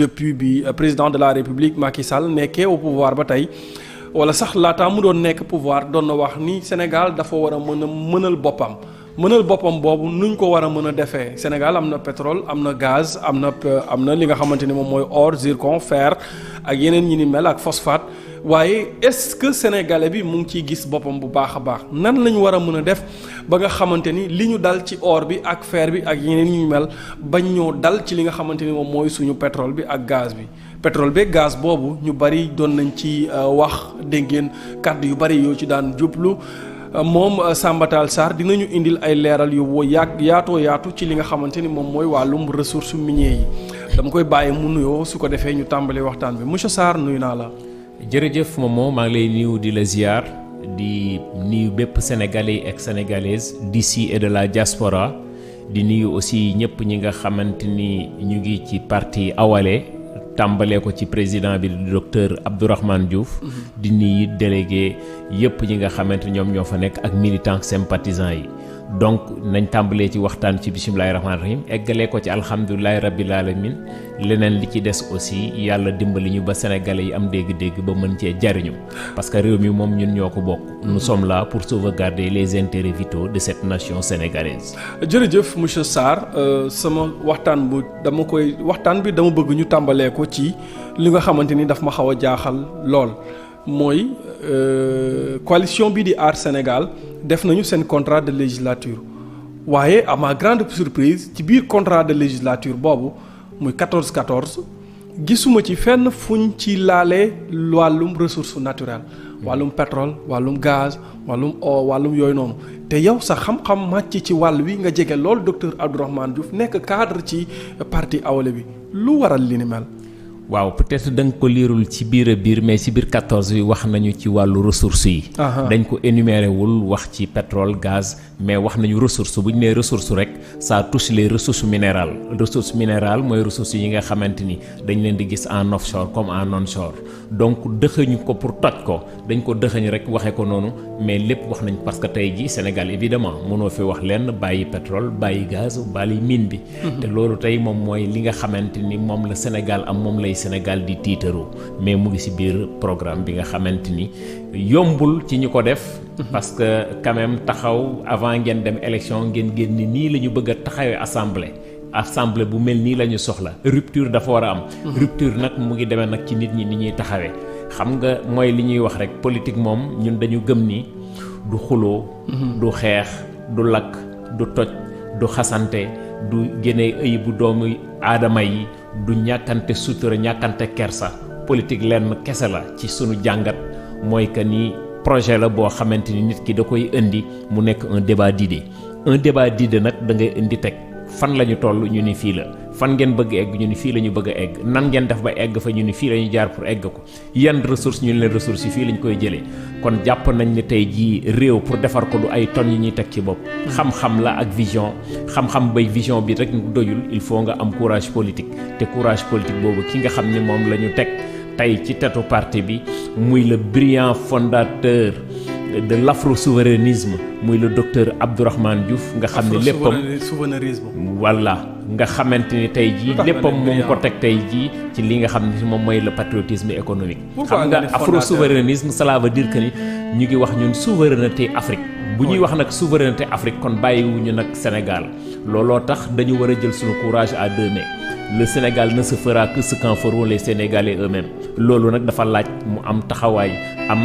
depuis bi président de la République Macky Sall nekkee au pouvoir ba tey wala sax laataa mu doon nekk pouvoir doon na wax ni Sénégal dafa war a mën a mënal boppam boobu nuñ ko war a mën a defee Sénégal am na pétrole am na gaz am na li nga xamante ni moom mooy or zircon fer ak yeneen ñi ni mel ak phosphate waaye est-ce que sénégalais bi mu ngi ciy gis boppam bu baax a baax nan lañ war a mën a def ba nga xamante ni li ñu dal ci or bi ak fer bi ak yeneen ñu mel bañ ñoo dal ci li nga xamante ni moom mooy suñu pétrole bi ak gaz bi pétrole bi gaz boobu ñu bari doon nañ ci wax dégg ngeen kàddu yu bari yoo ci daan jublu moom Samba Tall Sarr dinañu indil ay leeral yu yaatu ci li nga xamante ni moom mooy wàllum ressources minières yi dama koy bàyyi mu nuyoo su ko defee ñu tàmbali waxtaan bi monsieur Sarr nuyu naa la. jërëjëf Momo maa ngi lay nuyu di la ziar di nuyu bépp sénégalais ak sénégalaise d'ici et de la diaspora di nuyu aussi ñëpp ñi nga xamante ni ñu ngi ci parti Awalé tàmbalee ko ci président bi di docteur Abdourahmane Diouf di nuyu délégué yëpp ñi nga xamante ni ñoom ñoo fa nekk ak militants sympathisants yi donc nañ tàmbalee ci waxtaan ci bisimilahi rahmaani rahim eggalee ko ci alhamdulilahi rabbil alamin leneen li ci des aussi yàlla dimbali ñu ba sénégalais yi am dégg-dégg ba mën cee jariñu parce que réew mi moom ñun ñoo ko bokk nous sommes là pour sauvegarder les intérêts vitaux de cette nation sénégalaise. jërëjëf monsieur Sarr sama waxtaan bi dama bëgg ñu tàmbalee ko ci li nga xamante ni daf ma xaw a jaaxal lool mooy coalition bi di Aar Sénégal def nañu seen contrat de législature waaye à ma grande surprise ci biir contrat de législature boobu muy 14-14 gisuma ci fenn fuñ ci laalee wàllum ressource naturelle wàllum pétrole wàllum gaz wàllum eau wàllum yooyu noonu te yow sa xam-xam màcc ci wàll wi nga jege lool docteur Abdourahmane Diouf nekk cadre ci parti Awalé bi lu waral li ni mel. waaw peut-être da nga ko liirul ci biir a biir mais ci biir 14 bi wax nañu ci wàllu ressources yi. dañ ko énuméré wul wax ci pétrole gaz mais wax nañu ressource bu ñu nee ressource rek ça touche les ressources minérales mooy ressources yi nga xamante ni dañ leen di gis en offshore comme en onshore donc dëxëñu ko pour toj ko dañ ko dëxëñ rek waxee ko noonu mais lépp wax nañ parce que tey jii Sénégal évidemment mënoo fi wax lenn bàyyi pétrole bàyyi gaz bàyyi mine bi. te loolu tey moom mooy li nga xamante ni moom la Sénégal am moom lay Sénégal di tiitaroo mais mu ngi ci biir programme bi nga xamante ni yombul ci ñu ko def. parce que quand même taxaw avant ngeen dem élection ngeen génn nii la ñu bëgg a taxawee assemblée bu mel nii la ñu soxla rupture dafa war a am. rupture nag mu ngi demee nag ci nit ñi ni ñuy taxawee xam nga mooy li ñuy wax rek politique moom ñun dañu gëm ni du xuloo du xeex du lakk du toj du xasante du génne ayibu doomu aadama yi du ñàkkante sutura ñàkkante kersa politique lenn kese la ci sunu jàngat mooy que ni projet la boo xamante ni nit ki da koy indi mu nekk un débat d'idées nag da ngay indi teg fan la ñu toll ñu ni fii la fan ngeen bëgg egg ñu ni fii la ñu bëgg a egg nan ngeen def ba egg fa ñu ni fii la ñu jaar pour egg ko yan ressources ñu leen ressources yi fii la ñu koy jëlee kon jàpp nañ ne tey jii réew pour defar ko du ay tonnes yi ñuy teg ci bopp xam-xam la ak vision xam-xam bay vision bi rek doyul il faut nga am courage politique te courage politique boobu ki nga xam ni moom la ñu teg tey ci tetu parti bi muy le brillant fondateur de l'afro-souverainisme muy le docteur Abdourahmane Diouf nga xam ne léppam voilà nga xamante ni tey jii léppam mu ngi ko teg tey jii ci li nga xam ne moom mooy le patriotisme économique xam nga afro-souverainisme cela veut dire que ni ñu ngi wax ñun souveraineté Afrique bu ñuy wax nag souveraineté Afrique kon bàyyiwuñu nag Sénégal looloo tax dañu war a jël suñu courage à deux mains le Sénégal ne se fera que ce qu'en feront les Sénégalais eux-mêmes loolu nag dafa laaj mu am taxawaay am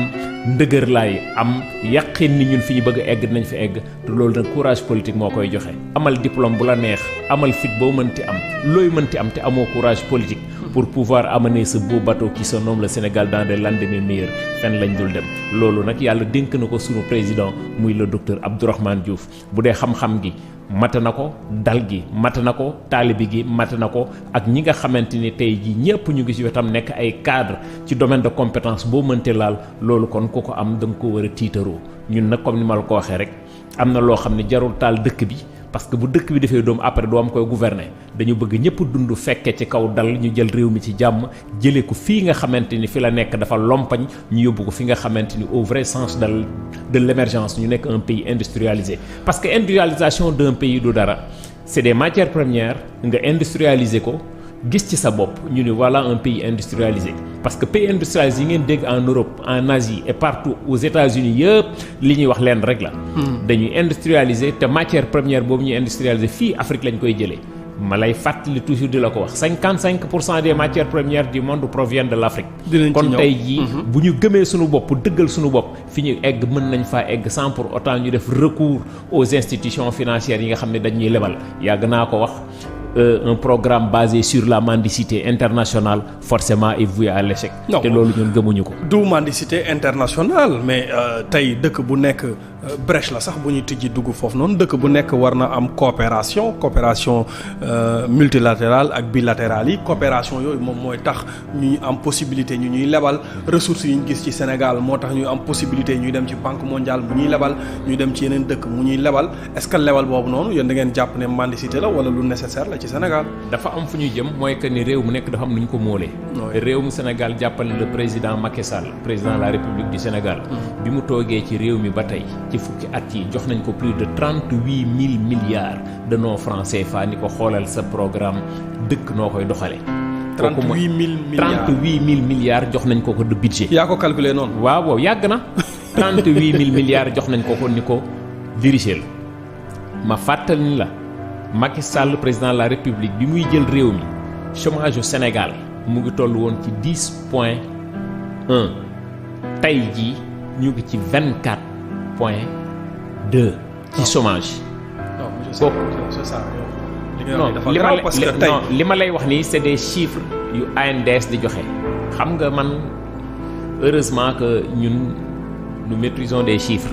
ndëgër laay am yàqin ni ñun fi ñu bëgg a egg dinañ fi egg te loolu nag courage politique moo koy joxe amal diplôme bu la neex amal fit boo mënti am looy mënti am te amoo courage politique pour pouvoir amener ce beau bateau qui se nomme le Sénégal dans des lendemains meilleurs fenn lañ dul dem loolu nag yàlla dénk na ko sunu président muy le docteur Abdourahmane Diouf bu dee xam-xam gi mata na ko dal gi mata na ko taalibi gi mata na ko ak ñi nga xamante ni tey jii ñëpp ñu ngi ci wetam nekk ay cadre ci domaine de compétence boo mënte laal loolu kon ku ko am da nga ko war a tiitaroo ñun nag comme ni ma la ko waxee rek am na loo xam ne jarul taal dëkk bi parce que bu dëkk bi defee doom après doo am koy gouverner dañu bëgg ñëpp dund fekke ci kaw dal ñu jël réew mi ci jàmm jëlee ko fii nga xamante ni fi la nekk dafa lompañ ñu yóbbu ko fi nga xamante ni au vrai sens de l'émergence ñu nekk un pays industrialisé parce que industrialisation d'un pays du dara c'est des matières premières nga industrialiser ko gis ci sa bopp ñu ni voilà un pays industrialisé parce que pays industrialisé yi ngeen dégg en Europe en Asie et partout aux États-Unis yëpp li ñuy wax leen rek la. dañuy industrialiser te matière première boobu ñuy industrialiser fii Afrique lañ koy jëlee. ma lay fàttali toujours di la ko wax 55% des matières premières du monde proviennent de l'Afrique. kon tey jii bu ñu gëmee suñu bopp dëggal suñu bopp fi ñu egg mën nañ faa egg sans pour autant ñu def recours aux institutions financières yi nga xam ne dañuy lebal yàgg naa ko wax. Un programme basé sur la mendicité internationale forcément est voué à l'échec. te loolu ñun gëmuñu ko. du mendicité internationale mais tey dëkk bu nekk brèche la sax bu ñu tijji dugg foofu noonu dëkk bu nekk war na am coopération multilatérale ak bilatérale yi coopération yooyu moom mooy tax ñuy am possibilité ñu ñuy lebal ressources yi ñu gis ci Sénégal moo tax ñuy am possibilité ñuy dem ci banque mondiale mu ñuy lebal ñuy dem ci yeneen dëkk mu ñuy lebal est-ce que lebal boobu noonu yéen da ngeen jàpp ne mendicité la wala lu nécessaire la ci Sénégal. dafa am fu ñu jëm mooy que ni réew mu nekk dafa am nu ñu ko móolee. réew mu Sénégal jàppale le président Macky Sall président de la République du Sénégal. bi mu toogee ci réew mi ba tey ci fukki at yi jox nañ ko plus de 38 000 milliards de nos francs CFA ni ko xoolal sa programme dëkk noo koy doxalee. 38 000 milliards 38 000 milliards jox nañ ko de budget. yaa ko calculé noonu. waaw yàgg na 38 000 milliards jox nañ ko ni ko diriger ma fàttali ni la. Macky Sall président de la République bi muy jël réew mi chômage au Sénégal mu ngi toll woon ci 10.1 tey jii ñu ngi ci 24.2 ci chômage. li ma lay wax nii c'est des chiffres yu ANDS di joxe xam nga man heureusement que ñun nous maîtrisons des chiffres.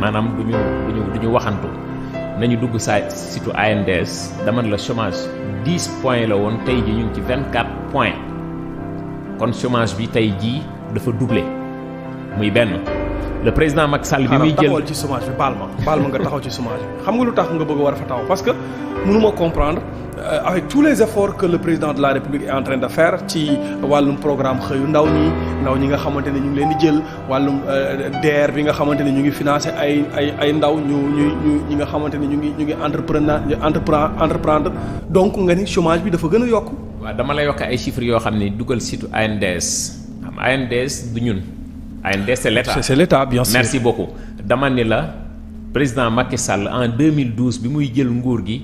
maanaam duñu waxantu. nañu dugg saa surtout ANDS dama la chômage 10 points la woon tey jii ñu ngi ci 24 points kon chômage bi tey jii dafa doublé muy benn le président Macky Sall bi muy jël taxawal ci chômage bi baal ma nga taxaw ci chômage bi xam nga lu tax nga bëgg a war a fa taxaw parce que mënuma comprendre avec tous les efforts que le président de la République est en train de faire ci wàllum programme xëyu ndaw ñi nga xamante ne ñu ngi leen di jël wàllum DER bi nga xamante ne ñu ngi financé ay ndaw ñi nga xamante ne ñu ngi entreprendre donc nga ni chômage bi dafa gën a yokk. waaw dama lay yokk ay chiffres yoo xam ne dugal surtout ANDS xam ANDS du ñun. ANDS c'est l'État. C'est l'État bien sûr. Merci beaucoup dama ni la président Macky Sall en 2012 bi muy jël nguur gi.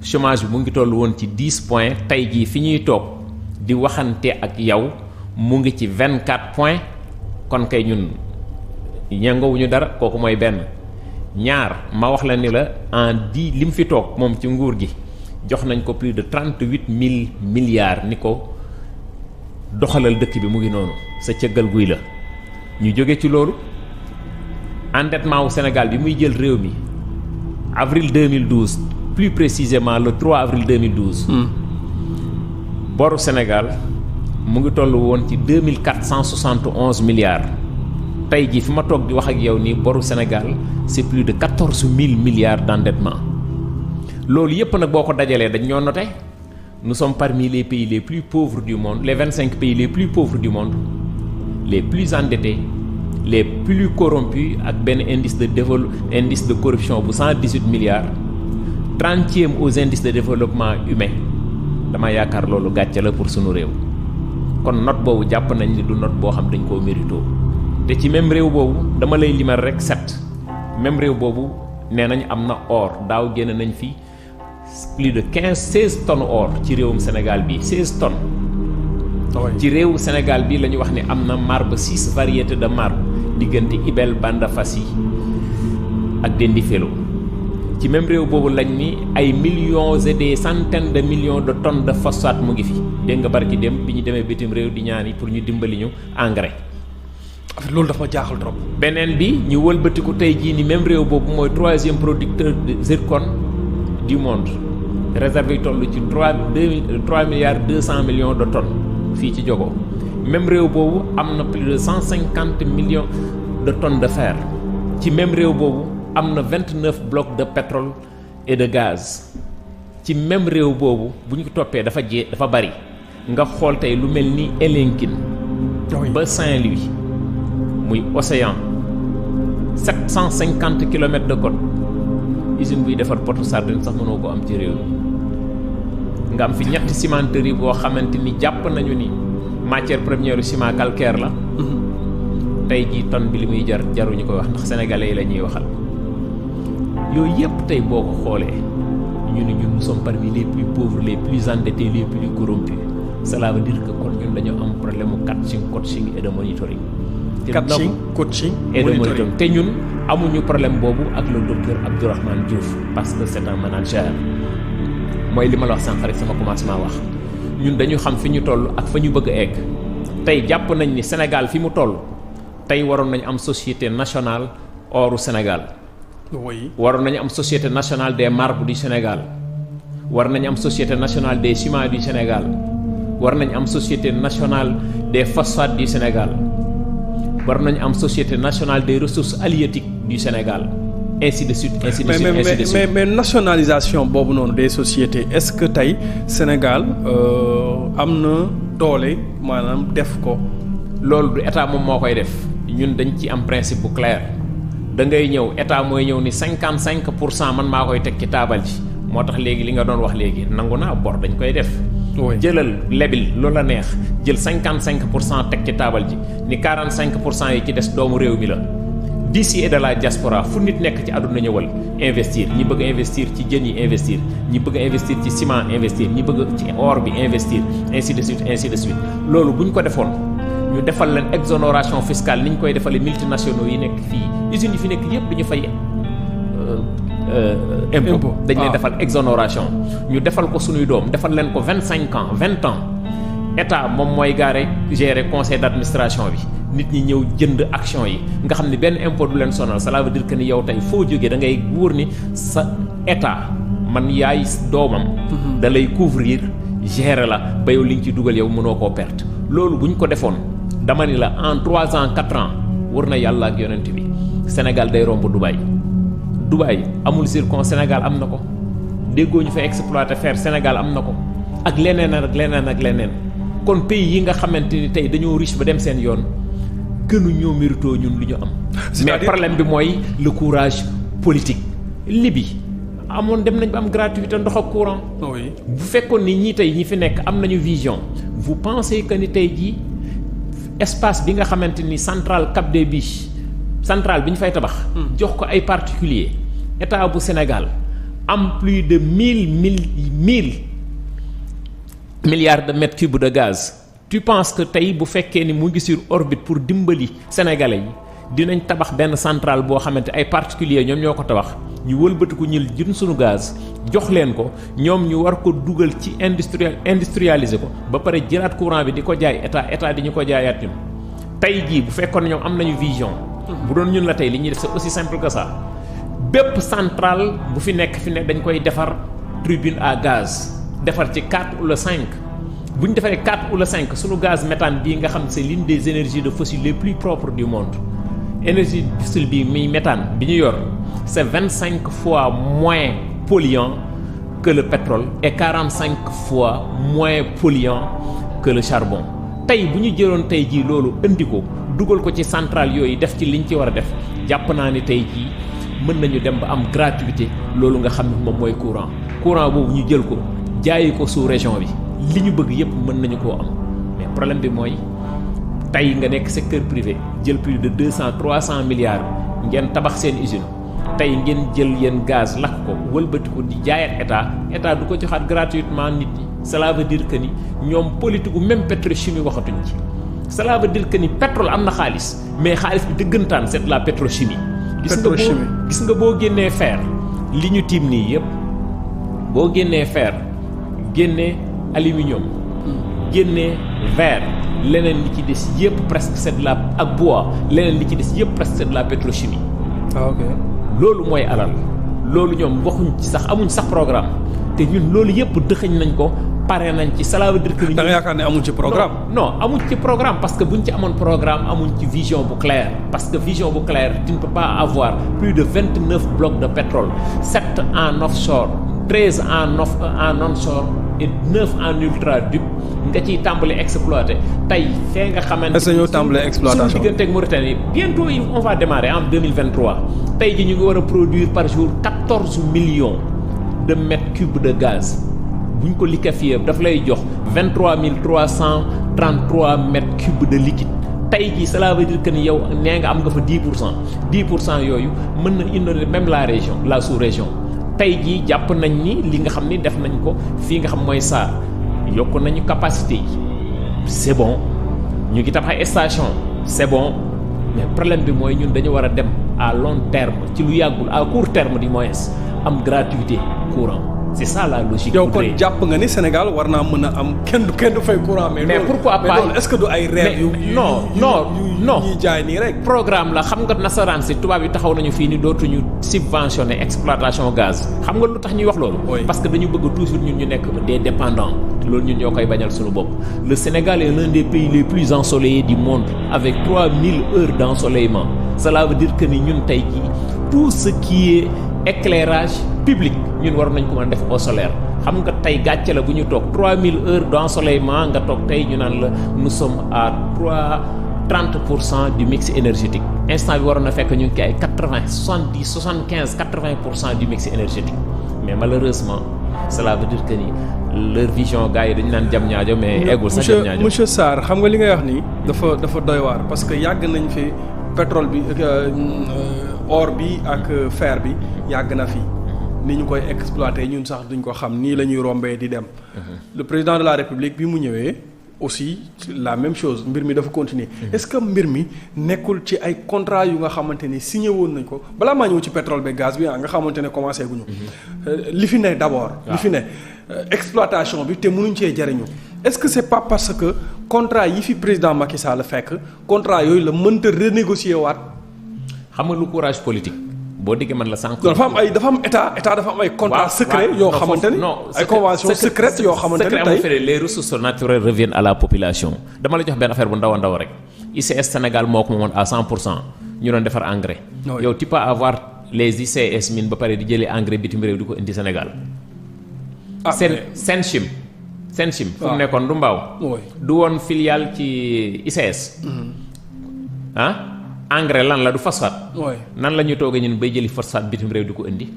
chômage bi mu ngi toll woon ci 10 points tey jii fi ñuy toog di waxante ak yow mu ngi ci 24 points kon kay ñun ñangowuñu dara kooku mooy benn ñaar ma wax la ni la li mu fi toog moom ci nguur gi jox nañ ko plus de 38 000 milliards ni ko doxalal dëkk bi mu ngi noonu sa cëggal guy la ñu jóge ci loolu endettement wu Sénégal bi muy jël réew mi avril 2012 plus précisément le 3 avril 2012. boru Sénégal mu ngi toll woon ci 2471 milliards tey jii fi ma toog di wax ak yow nii boru Sénégal c'est plus de 14 000 milliards d'endettement loolu yépp nag boo ko dajalee dañ ñoo noté nous sommes parmi les pays les plus pauvres du monde les 25 pays les plus pauvres du monde les plus endettés les plus corrompus ak benn indice de corruption bu 118 milliards 30e aux indices de développement humain dama yaakaar loolu gàcce la pour sunu réew kon note boobu jàpp nañ ni du note boo xam dañ koo mérito te ci même réew boobu dama lay limal rek 7 même réew boobu nee nañ am na or daaw génn nañ fi plus de 16 tonnes or ci réewum Sénégal bi 16 tonnes. ci réewu Sénégal bi la ñu wax ni am na marbre 6 variétés de marbre diggante Ibel Banda Fassi ak Dendi Felo ci même réew boobu lañ ni ay millions et des centaines de millions de tonnes de phosphate mu ngi fi dégg nga barki dem bi ñu demee bitim réew di ñaan yi pour ñu dimbali ñu engrais. loolu dafa jaaxal trop. beneen bi ñu wëlbatiku tey jii ni même réew boobu mooy 3e producteur de zircon du monde réserve yi toll ci 3 milliards 200 millions de tonnes fii ci Diogo même réew boobu am na plus de 150 millions de tonnes de fer ci même réew boobu am na 29 blocs de pétrole et de gaz ci même réew boobu bu ñu ko toppee dafa bari nga xool tey lu mel ni Elinkine ba Saint-Louis muy océan 750 kilomètres de côte usine buy defar potu sardine sax mënoo ko am ci réew mi nga am fi ñetti cimenterie boo xamante ni jàpp nañu ni matière première ciment calcaire la. tey jii tonne bi li muy jar jaruñu koy wax ndax sénégalais yi la ñuy waxal yooyu yëpp tey boo ko xoolee ñu ne ñun nous sommes parmi les plus pauvres les plus endettés les plus corrompus cela veut dire que kon ñun dañoo am problème mu coaching et de monitoring. coaching et de monitoring te ñun amuñu problème boobu ak le docteur Abdourahmane Diouf parce que c'est un manager mooy li ma la wax sànq rek sama commencement wax ñun dañu xam fi ñu toll ak fa ñu bëgg a egg tey jàpp nañ ni Sénégal fi mu toll tey waroon nañu am société nationale oru Sénégal. oui waroon nañu am société nationale des marbres du Sénégal war nañu am société nationale des ciments du Sénégal war nañu am société nationale des phosphates du Sénégal war nañu am société nationale des ressources halieutiques du Sénégal ainsi de suite ainsi de suite ainsi de suite. mais nationalisation boobu noonu des sociétés est-ce que tey Sénégal am na doole maanaam def ko. loolu du état moom moo koy def ñun dañ ci am principe bu clair da ngay ñëw état mooy ñëw ni 55% man maa koy teg ci taabal ji moo tax léegi li nga doon wax léegi nangu naa bor dañ koy def. jëlal lebil loolu la neex jël 55% teg ci taabal ji ni 45% yi ci des doomu réew mi la. d'ici et de la diaspora fu nit nekk ci àdduna ñëwal investir ñi bëgg a investir ci jën yi investir ñi bëgg a investir ci ciment investir ñi bëgg ci or bi investir ainsi de suite ainsi de suite loolu bu ñu ko defoon. ñu defal leen exonération fiscale ni ñu koy defalee multinationaux yi nekk fii usines yi fi nekk yëpp dañu fay impôt dañ leen defal exonération ñu defal ko suñuy doom defal leen ko 25 ans 20 ans état moom mooy gérer conseil d'administration bi nit ñi ñëw jënd action yi nga xam ne benn impôt du leen sonal cela veut dire que ni yow tey foo jógee da ngay wóor ni sa état man yaay doomam da lay couvrir gérer la ba yow li nga ci dugal yow mënoo koo perte loolu bu ñu ko defoon dama ni la en 3 ans 4 ans war na yàlla ak yonent bi Sénégal day romb Dubaï amul zircon Sénégal am na ko déggoo ñu fa exploiter fer Sénégal am na ko ak leneen ak leneen ak leneen kon pays yi nga xamante ni tey dañoo riche ba dem seen yoon gënu ñoo mérito ñun li ñu am. mais problème bi mooy le courage politique. Libye amoon dem nañ ba am gratuité ndox ak courant. oui bu fekkoon ni ñii tey ñi fi nekk am nañu vision vous pensez que ni tey jii. espace bi nga xamante ni centrale Cap des Biches centrale bi ñu fay tabax. jox ko ay particuliers état bu Sénégal am plus de 1000 milliards de mètres cubes de gaz. tu penses que tey bu fekkee ni mu ngi sur orbite pour dimbali sénégalais yi dinañ tabax benn centrale boo xamante ay particuliers ñoom ñoo ko tabax ñu wëlbatiku ñu jënd suñu gaz jox leen ko ñoom ñu war ko dugal ci industrialiser ko ba pare jëlaat courant bi di ko jaay état di ñu ko jaayaat ñun. tey jii bu fekkoon ñoom am nañu vision. bu doon ñun la tey li ñuy def c'est aussi simple que ça bépp centrale bu fi nekk dañ koy defar turbine à gaz defar ci 4 ou 5. bu ñu defaree 4 ou 5 suñu gaz méthane bii nga xam c'est l'une des énergies de fossiles les plus propres du monde énergie fossile bii muy méthane bi ñu yor c'est 25 fois moins polluant que le pétrole et 45 fois moins polluant que le charbon. tey bu ñu jëloon tey jii loolu indi ko dugal ko ci centrale yooyu def ci liñ ci war a def jàpp naa ni tey jii mën nañu dem ba am gratuité loolu nga xam ne moom mooy courant boobu ñu jël ko jaayi ko sous région bi. li ñu bëgg yépp mën nañu koo am mais problème bi mooy tey nga nekk secteur privé jël plus de 200-300 milliards ngeen tabax seen usine tey ngeen jël yeen gaz lakk ko wëlbati ko di jaayaat état du ko joxaat gratuitement nit ñi. cela veut dire que ni ñoom politique gu même pétrochimie waxatuñ ci. cela veut dire que ni pétrole am na xaalis mais xaalis bi dëggantaan c'est de la pétrochimie. gis nga boo génnee fer li ñu tiim nii yépp boo génnee fer génnee aluminium génnee verre leneen li ci des yépp presque c'est de la ak bois leneen li ci des yépp presque c'est de la pétrochimie. ok loolu mooy alal loolu ñoom waxuñ ci sax amuñ sax programme te ñun loolu yépp dëxëñ nañ ko pare nañ ci cela veut dire que. da nga yaakaar ne amuñ ci programme. non amuñ ci programme parce que buñ ci amoon programme amuñ ci vision bu claire parce que vision bu claire tu ne peux pas avoir plus de 29 blocs de pétrole 7 en offshore 13 en onshore et 9 en ultra-deep nga ciy tàmbali exploiter tey fee nga xamante. est-ce que ñoo tàmbali exploitation suñu diggante ak Mauritanie bientôt on va démarrer en 2023 tey ji ñu ngi war a produire par jour 14 millions de mètres cubes de gaz bu ñu ko liquéfié daf lay jox 23 333 mètres cubes de liquide. tey jii cela veut dire que ni yow nee nga am nga fa 10% yooyu mën na inonder même la sous-région tey jii jàpp nañ ni li nga xam ni def nañ ko fii nga xam mooy SAR yokk nañu capacité yi c'est bon ñu ngi tabax ay station c'est bon mais problème bi mooy ñun dañu war a dem à long terme ci lu yàggul à court terme du moins am gratuité courant c'est ça la logique. yow kon jàpp nga ni Sénégal war naa mën a am kenn du fay courant. mais pourquoi pas loolu est-ce que du ay rêve yu non ñuy jaay nii rek. programme la xam nga nasaraan si tubaab yi taxaw nañu fii ni dootuñu subventionner exploitation gaz xam nga lu tax ñuy wax loolu. parce que dañu bëgg toujours ñun ñu nekk des dépendants loolu ñun ñoo koy bañal suñu bopp. le Sénégal est l'un des pays les plus ensoleillés du monde avec 3000 heures d'ensoleillement cela veut dire que ni ñun tey jii tout ce qui est éclairage public ñun war nañ ko mën a def au solaire xam nga tey gàcce la bu ñu toog 3000 heures d'ensoleillement nga toog tey ñu naan la nous sommes à 30% du mix énergétique instant bi waroon na fekk ñu ngi ay 80 70 75 80% du mix énergétique mais malheureusement cela veut dire que ni leur vision gars yi dañu naan jam ñaajo mais eggul sax jam ñaajo. monsieur Sarr xam nga li ngay wax nii dafa doy waar parce que yàgg nañ fi pétrole bi or bi ak fer bi yàgg na fi ni ñu koy exploiter ñun sax duñ ko xam nii la ñuy rombee di dem. le président de la République bi mu ñëwee aussi la même chose mbir mi dafa continuer. est-ce que mbir mi nekkul ci ay contrat yu nga xamante ni signé woon nañ ko balaa maa ñëw ci pétrole bi gaz bi nga xamante ne commencé guñu. li fi ne d'abord. li fi ne exploitation bi te mënuñ cee jariñu. est-ce que c'est pas parce que contrat yi fi président Macky Sall fekk contrat yooyu la mënta renégocier waat. xam nga lu courage politique boo déggee man la sànq. dafa am état dafa am ay contrat secret yoo xamante ni ay convention secrète yoo xamante ni tey les ressources naturelles reviennent à la population. dama la jox benn affaire bu ndaw a ndaw rek ICS Sénégal moo ko moomoon à 100% ñu doon defar engrais. yow tu peux avoir les ICS mine ba pare di jëlee engrais bitim réew di ko indi Sénégal. Senchim fu mu nekkoon du mbaaw du woon filiale ci ICS. engrais lan la du phosphate. nan la ñuy toogee ñun bay jëli phosphate bitim réew di ko indi.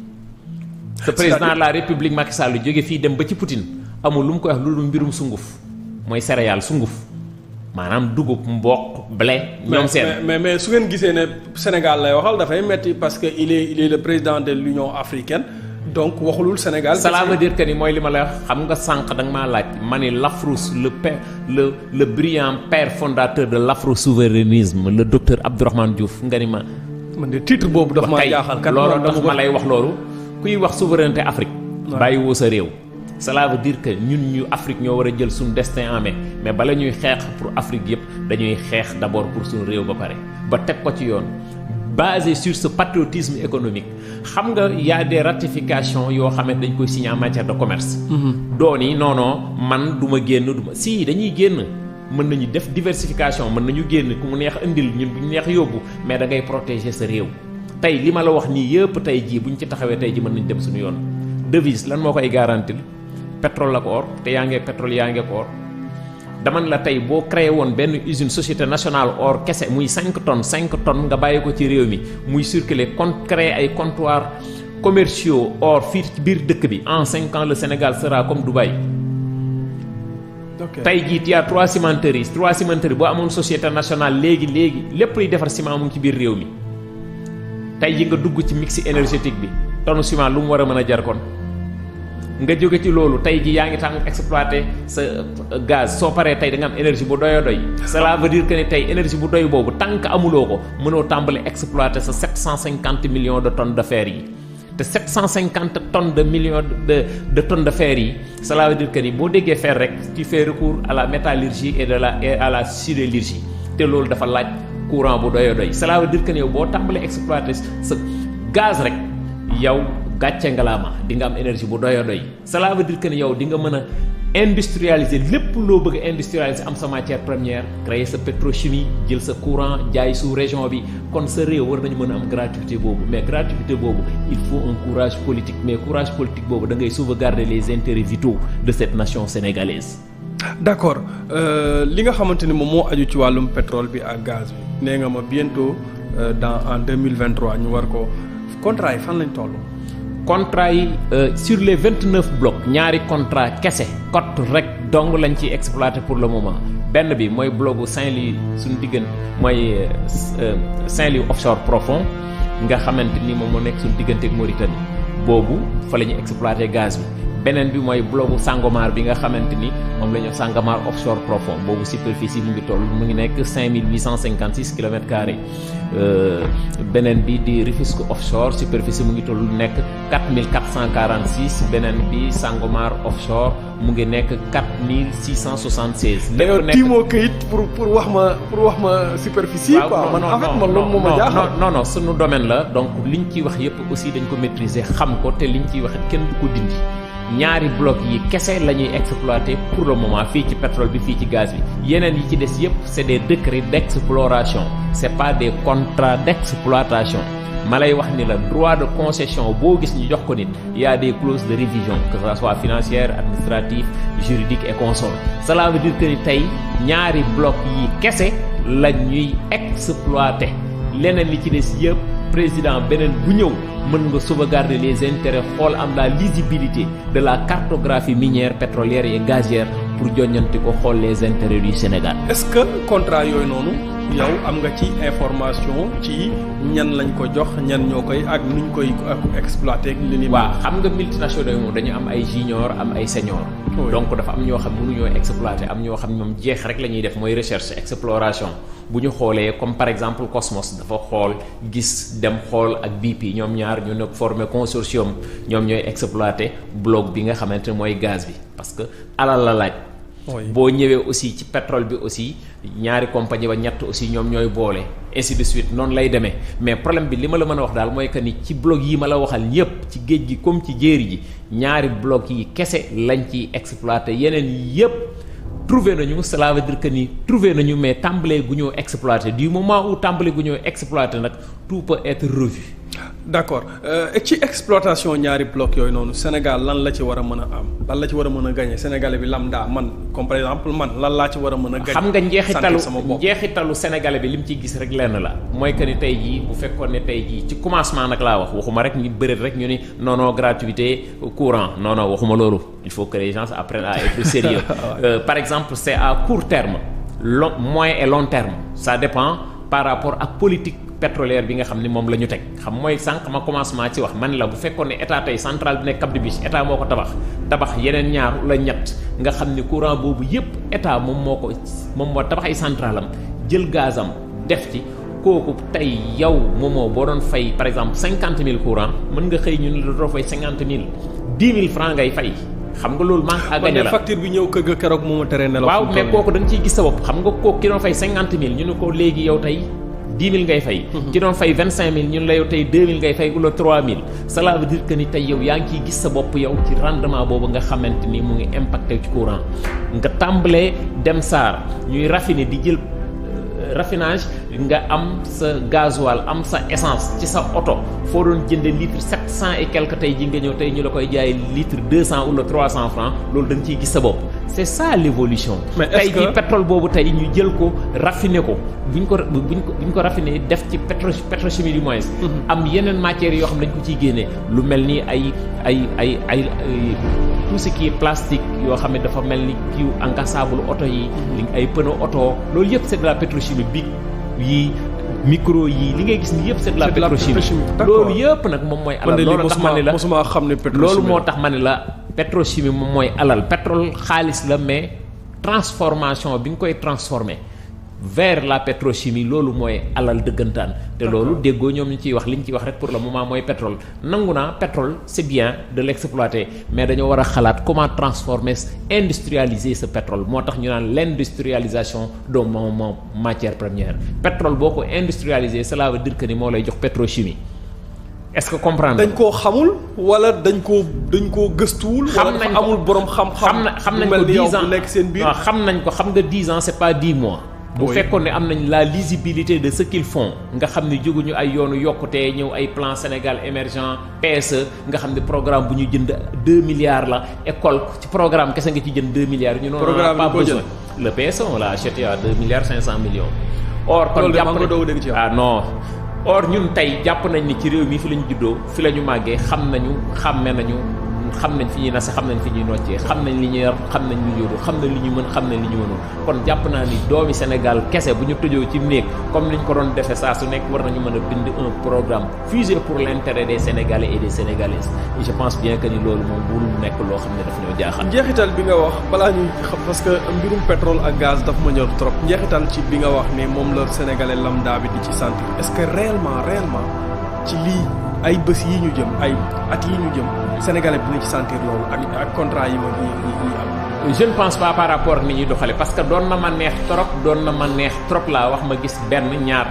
te président de la république Macky Sall lu jóge fii dem ba ci Poutine amul lu mu koy wax lu dul mbirum sunguf mooy céréale sunguf maanaam dugub mboq blé. ñoom seen mais su ngeen gisee ne Sénégal lay waxal dafay metti parce que il est le président de l'Union africaine. donc waxulul Sénégal. cela veut dire que ni mooy li ma la wax xam nga sànq da nga maa laaj ma ni Lafrousse le brillant père fondateur de l'afro-souverainisme le docteur Abdourahmane Diouf nga ni ma. man de titre boobu dafa maa jaaxal. kat loolu dafa ma lay wax loolu. kuy wax souveraineté Afrique. bàyyi woo sa réew. cela veut dire que ñun ñu Afrique ñoo war a jël suñu destin en main mais bala ñuy xeex pour Afrique yëpp dañuy xeex d'abord pour suñu réew ba pare ba teg ko ci yoon. basé sur ce patriotisme économique xam nga y a des ratifications yoo xam ne dañ koy signer en matière de commerce. dooni non man du ma génn si dañuy génn mën nañu def diversification mën nañu génn ku mu neex indil ñun bu ñu neex yóbbu mais da ngay protéger sa réew. tey li ma la wax nii yëpp tey jii bu ñu ci taxawee tey jii mën nañu dem suñu yoon devise lan moo koy garantir pétrole ak or te yaa ngi pétrole yaa ngi or. dama la tey boo créé woon benn usine société nationale or kese muy 5 tonnes nga bàyyi ko ci réew mi muy circuler créer ay comptoirs commerciaux or fii ci biir dëkk bi en 5 ans le Sénégal sera comme Dubaï. tey jii il y a 3 cimenteries boo amoon société nationale léegi lépp luy defar ciment mu ngi ci biir réew mi tey ji nga dugg ci mix énergétique bi tonne ciment lu mu war a mën a jar kon. nga jóge ci loolu tey ji yaa ngi tàng exploiter sa gaz soo paree tey da nga am énergie bu doy. cela veut dire que ne tey énergie bu doy boobu tant que amuloo ko mënoo tàmbali exploiter sa 750 millions de tonnes de fer yi te 750 tonnes de millions de tonnes de fer yi cela veut dire que ni boo déggee fer rek tu fais recours à la métallurgie et à la sidérurgie te loolu dafa laaj courant bu doy. cela veut dire que ni yow boo tàmbali exploiter sa gaz rek yow. gàcce ngalaama di nga am énergie bu doy. cela veut dire que ni yow di nga mën a industrialiser lépp loo bëgg a industrialiser am sa matière première créer sa pétrochimie jël sa courant jaay sous région bi kon sa réew war nañu mën a am gratuité boobu mais gratuité boobu il faut un courage politique mais courage politique boobu da ngay sauvegarder les intérêts vitaux de cette nation sénégalaise. d'accord li nga xamante ni moom moo aju ci wàllum pétrole bi ak gaz bi nee nga ma bientôt en 2023 ñu war ko contrat yi fan lañ toll. contrat yi sur les 29 blocs ñaari contrat kese cote rek dong lañ ciy exploité pour le moment benn bi mooy bloc bu Saint-Louis suñu diggante mooy Saint-Louis offshore profond nga xamante ni moom moo nekk suñu diggante ak Mauritanie boobu fa la ñuy exploité gaz bi beneen bi mooy bloc bu Sangomar bi nga xamante ni moom la ñu Sangomar offshore profond boobu superficie mu ngi toll mu ngi nekk 5856 kilomètres carrés beneen bi di Rufisque offshore superficie mu ngi toll nekk 4446 beneen bi Sangomar offshore mu ngi nekk 4676. lépp nekk tiimoo këyit pour wax ma superficie. quoi man en fait man loolu moo ma jaaxal. non sunu domaine la donc liñ ciy wax yépp aussi dañ ko maîtriser xam ko te liñ ciy wax kenn du ko dindi. ñaari bloc yi kese la ñuy exploiter pour le moment fii ci pétrole bi fii ci gaz bi yeneen yi ci des yépp c'est des décrets d'exploration c'est pas des contrats d'exploitation ma lay wax ni la droit de concession boo gis ñu jox ko nit y a des clauses de révision que ça soit financière administrative juridique et consorts cela veut dire que ni tey ñaari bloc yi kese la ñuy exploiter leneen li ci des yépp président beneen bu ñëw mën nga sauvegarder les intérêts xool am la lisibilité de la cartographie minière pétrolière et gazière pour joññanti ko xool les intérêts du Sénégal. est-ce que contrat yooyu noonu yow am nga ci information ci ñan lañ ko jox ñan ñoo koy ak nuñ koy exploiter ak li ni. waaw xam nga multinationaux yi moom dañu am ay junior am ay senior. donc dafa am ñoo xam mënuñoo exploiter am ñoo xam ñoom jeex rek la ñuy def mooy recherche exploration. bu ñu xoolee comme par exemple Cosmos dafa xool gis dem xool ak BP ñoom ñaar ñu nekk formé consortium ñoom ñooy exploiter bloc bi nga xamante ne mooy gaz bi parce que alal la laaj. boo ñëwee aussi ci pétrole bi aussi ñaari compagnie ba ñett aussi ñoom ñooy boole ainsi de suite noonu lay demee mais problème bi li ma la mën a wax daal mooy que ni ci bloc yi ma la waxal yépp ci géej gi comme ci jéeri ji ñaari bloc yi kese lañ ciy exploiter yeneen yépp. trouvé nañu cela veut dire que ni trouvé nañu mais tàmbalee gu ñoo exploité du moment où tàmbalee gu ñoo exploité nag tout peut être revu. d'accord ci exploitation ñaari bloc yooyu noonu Sénégal lan la ci war a mën a am lan la ci war a mën a gagner Sénégalais bi lambda man comme par exemple man lan laa ci war a mën a. gagner xam nga njeexitalu Sénégalais bi li mu ciy gis rek lenn la mooy que ni tey jii bu fekkoon ne tey jii ci commencement nag laa wax waxuma rek ñu bëri rek ñu ni non gratuité courant non waxuma loolu il faut que les gens apprennent à être sérieux par exemple c'est à court terme moyen et long terme ça dépend par rapport ak politique pétrolière bi nga xam ni moom la ñu teg xam mooy sànq ma commencement ci wax man la bu fekkoon ne état tey centrale bi nekk Cap de Biche état moo ko tabax yeneen ñaar la ñett nga xam ni courant boobu yépp état moom moo tabax ay centrale am jël gazam def ci kooku tey yow moomoo boo doon fay par exemple 50 000 courant mën nga xëy ñu ne la doo fay 50 000 10 000 francs ngay fay xam nga loolu manque à gagner la facture bi ñëw kër ga keroog moo ma tere ne la. waaw mais kooku da nga ciy gis sa bopp xam nga kooku ki doon fay 50 000 ñu ne ko léegi yow tey 10 000 ngay fay. ki doon fay 25 000 ñun la yow tey 2 000 ngay fay wala 3 000 cela veut dire que ni tey yow yaa ngi ciy gis sa bopp yow ci rendement boobu nga xamante ni mu ngi impacté ci courant nga tàmbalee dem SAR ñuy raffiner di jël raffinage nga am sa gasoil am sa essence ci sa oto foo doon jënde litre 700 et quelque tey ji nga ñëw tey ñu la koy jaay litre 200 wala 300 francs loolu da nga ciy gis sa bopp c'est ça l'évolution. tey ji pétrole boobu tey ñu jël ko raffiner ko buñ ko raffiner def ci pétrochimie du moins. am yeneen matières yoo xam ne dañ ko ciy génnee lu mel ni ay tout ce qui est plastique yoo xam ne dafa mel ni kiiw encassable oto yi. ay pneu oto loolu yëpp c'est de la pétrochimie bi yi micro yi li ngay gis ni yëpp c'est de la pétrochimie loolu yëpp nag moom mooy alal loolu tax ma ne la mosuma xam ne loolu moo tax ma ne la pétrochimie moom mooy alal pétrole xaalis la mais transformation bi nga koy transformer vers la pétrochimie loolu mooy alal dëggantaan te loolu déggoo ñoom ñu ciy wax li ñu ciy wax rek pour le moment mooy pétrole nangu naa pétrole c'est bien de l'exploiter mais dañoo war a xalaat comment transformer industrialiser ce pétrole moo tax ñu naan l'industrialisation de mon matière première pétrole boo ko industrialiser cela veut dire que ni moo lay jox pétrochimie est-ce que comprendre dañ koo xamul wala dañ koo gëstuwul wala dafa amul borom xam nañ ko 10 ans nekk seen biir xam nañ ko xam nga 10 ans c'est pas 10 mois bu fekkoon ne am nañ la lisibilité de ce qu'ils font nga xam ne jóguñu ay yoonu yokkutee ñëw ay plan Sénégal émergent PSE nga xam ne programme bu ñu jënd 2 milliards la école ci programme kese nga ci jënd 2 milliards ñu noonu pas besoin le PSE on l'a acheté à 2 milliards 500 millions or kon jàpp na non or ñun tey jàpp nañ ni ci réew mi fi lañu juddoo fi la ñu màggee xam nañu xàmme nañu xam nañ fi ñuy nase xam nañ fi ñuy noccee xam nañ li ñuy yor xam nañ li ñu yoru xam nañ li ñu mën xam nañ li ñu mënul kon jàpp naa ni doomi Sénégal kese bu ñu tëjoo ci néeg comme niñ ko doon defee saa su nekk war nañu mën a bind un programme fusé pour l'intérêt des Sénégalais et des Sénégalaises et je pense bien que ni loolu moom bu nekk loo xam ne daf ñoo jaaxal. njeexital bi nga wax balaa ñuy xam parce que mbirum pétrole ak gaz daf ma ñor trop njeexital ci bi nga wax ne moom la Sénégalais lambda bi di ci sentir est-ce que réellement ci lii ay bés yi ñu jëm ay at yi ñu jëm Sénégalais bi dina ci sentir loolu ak contrat yi ma yi am. je ne pense pas par rapport ak ni ñuy doxale parce que doon na ma neex trop laa wax ma gis benn ñaar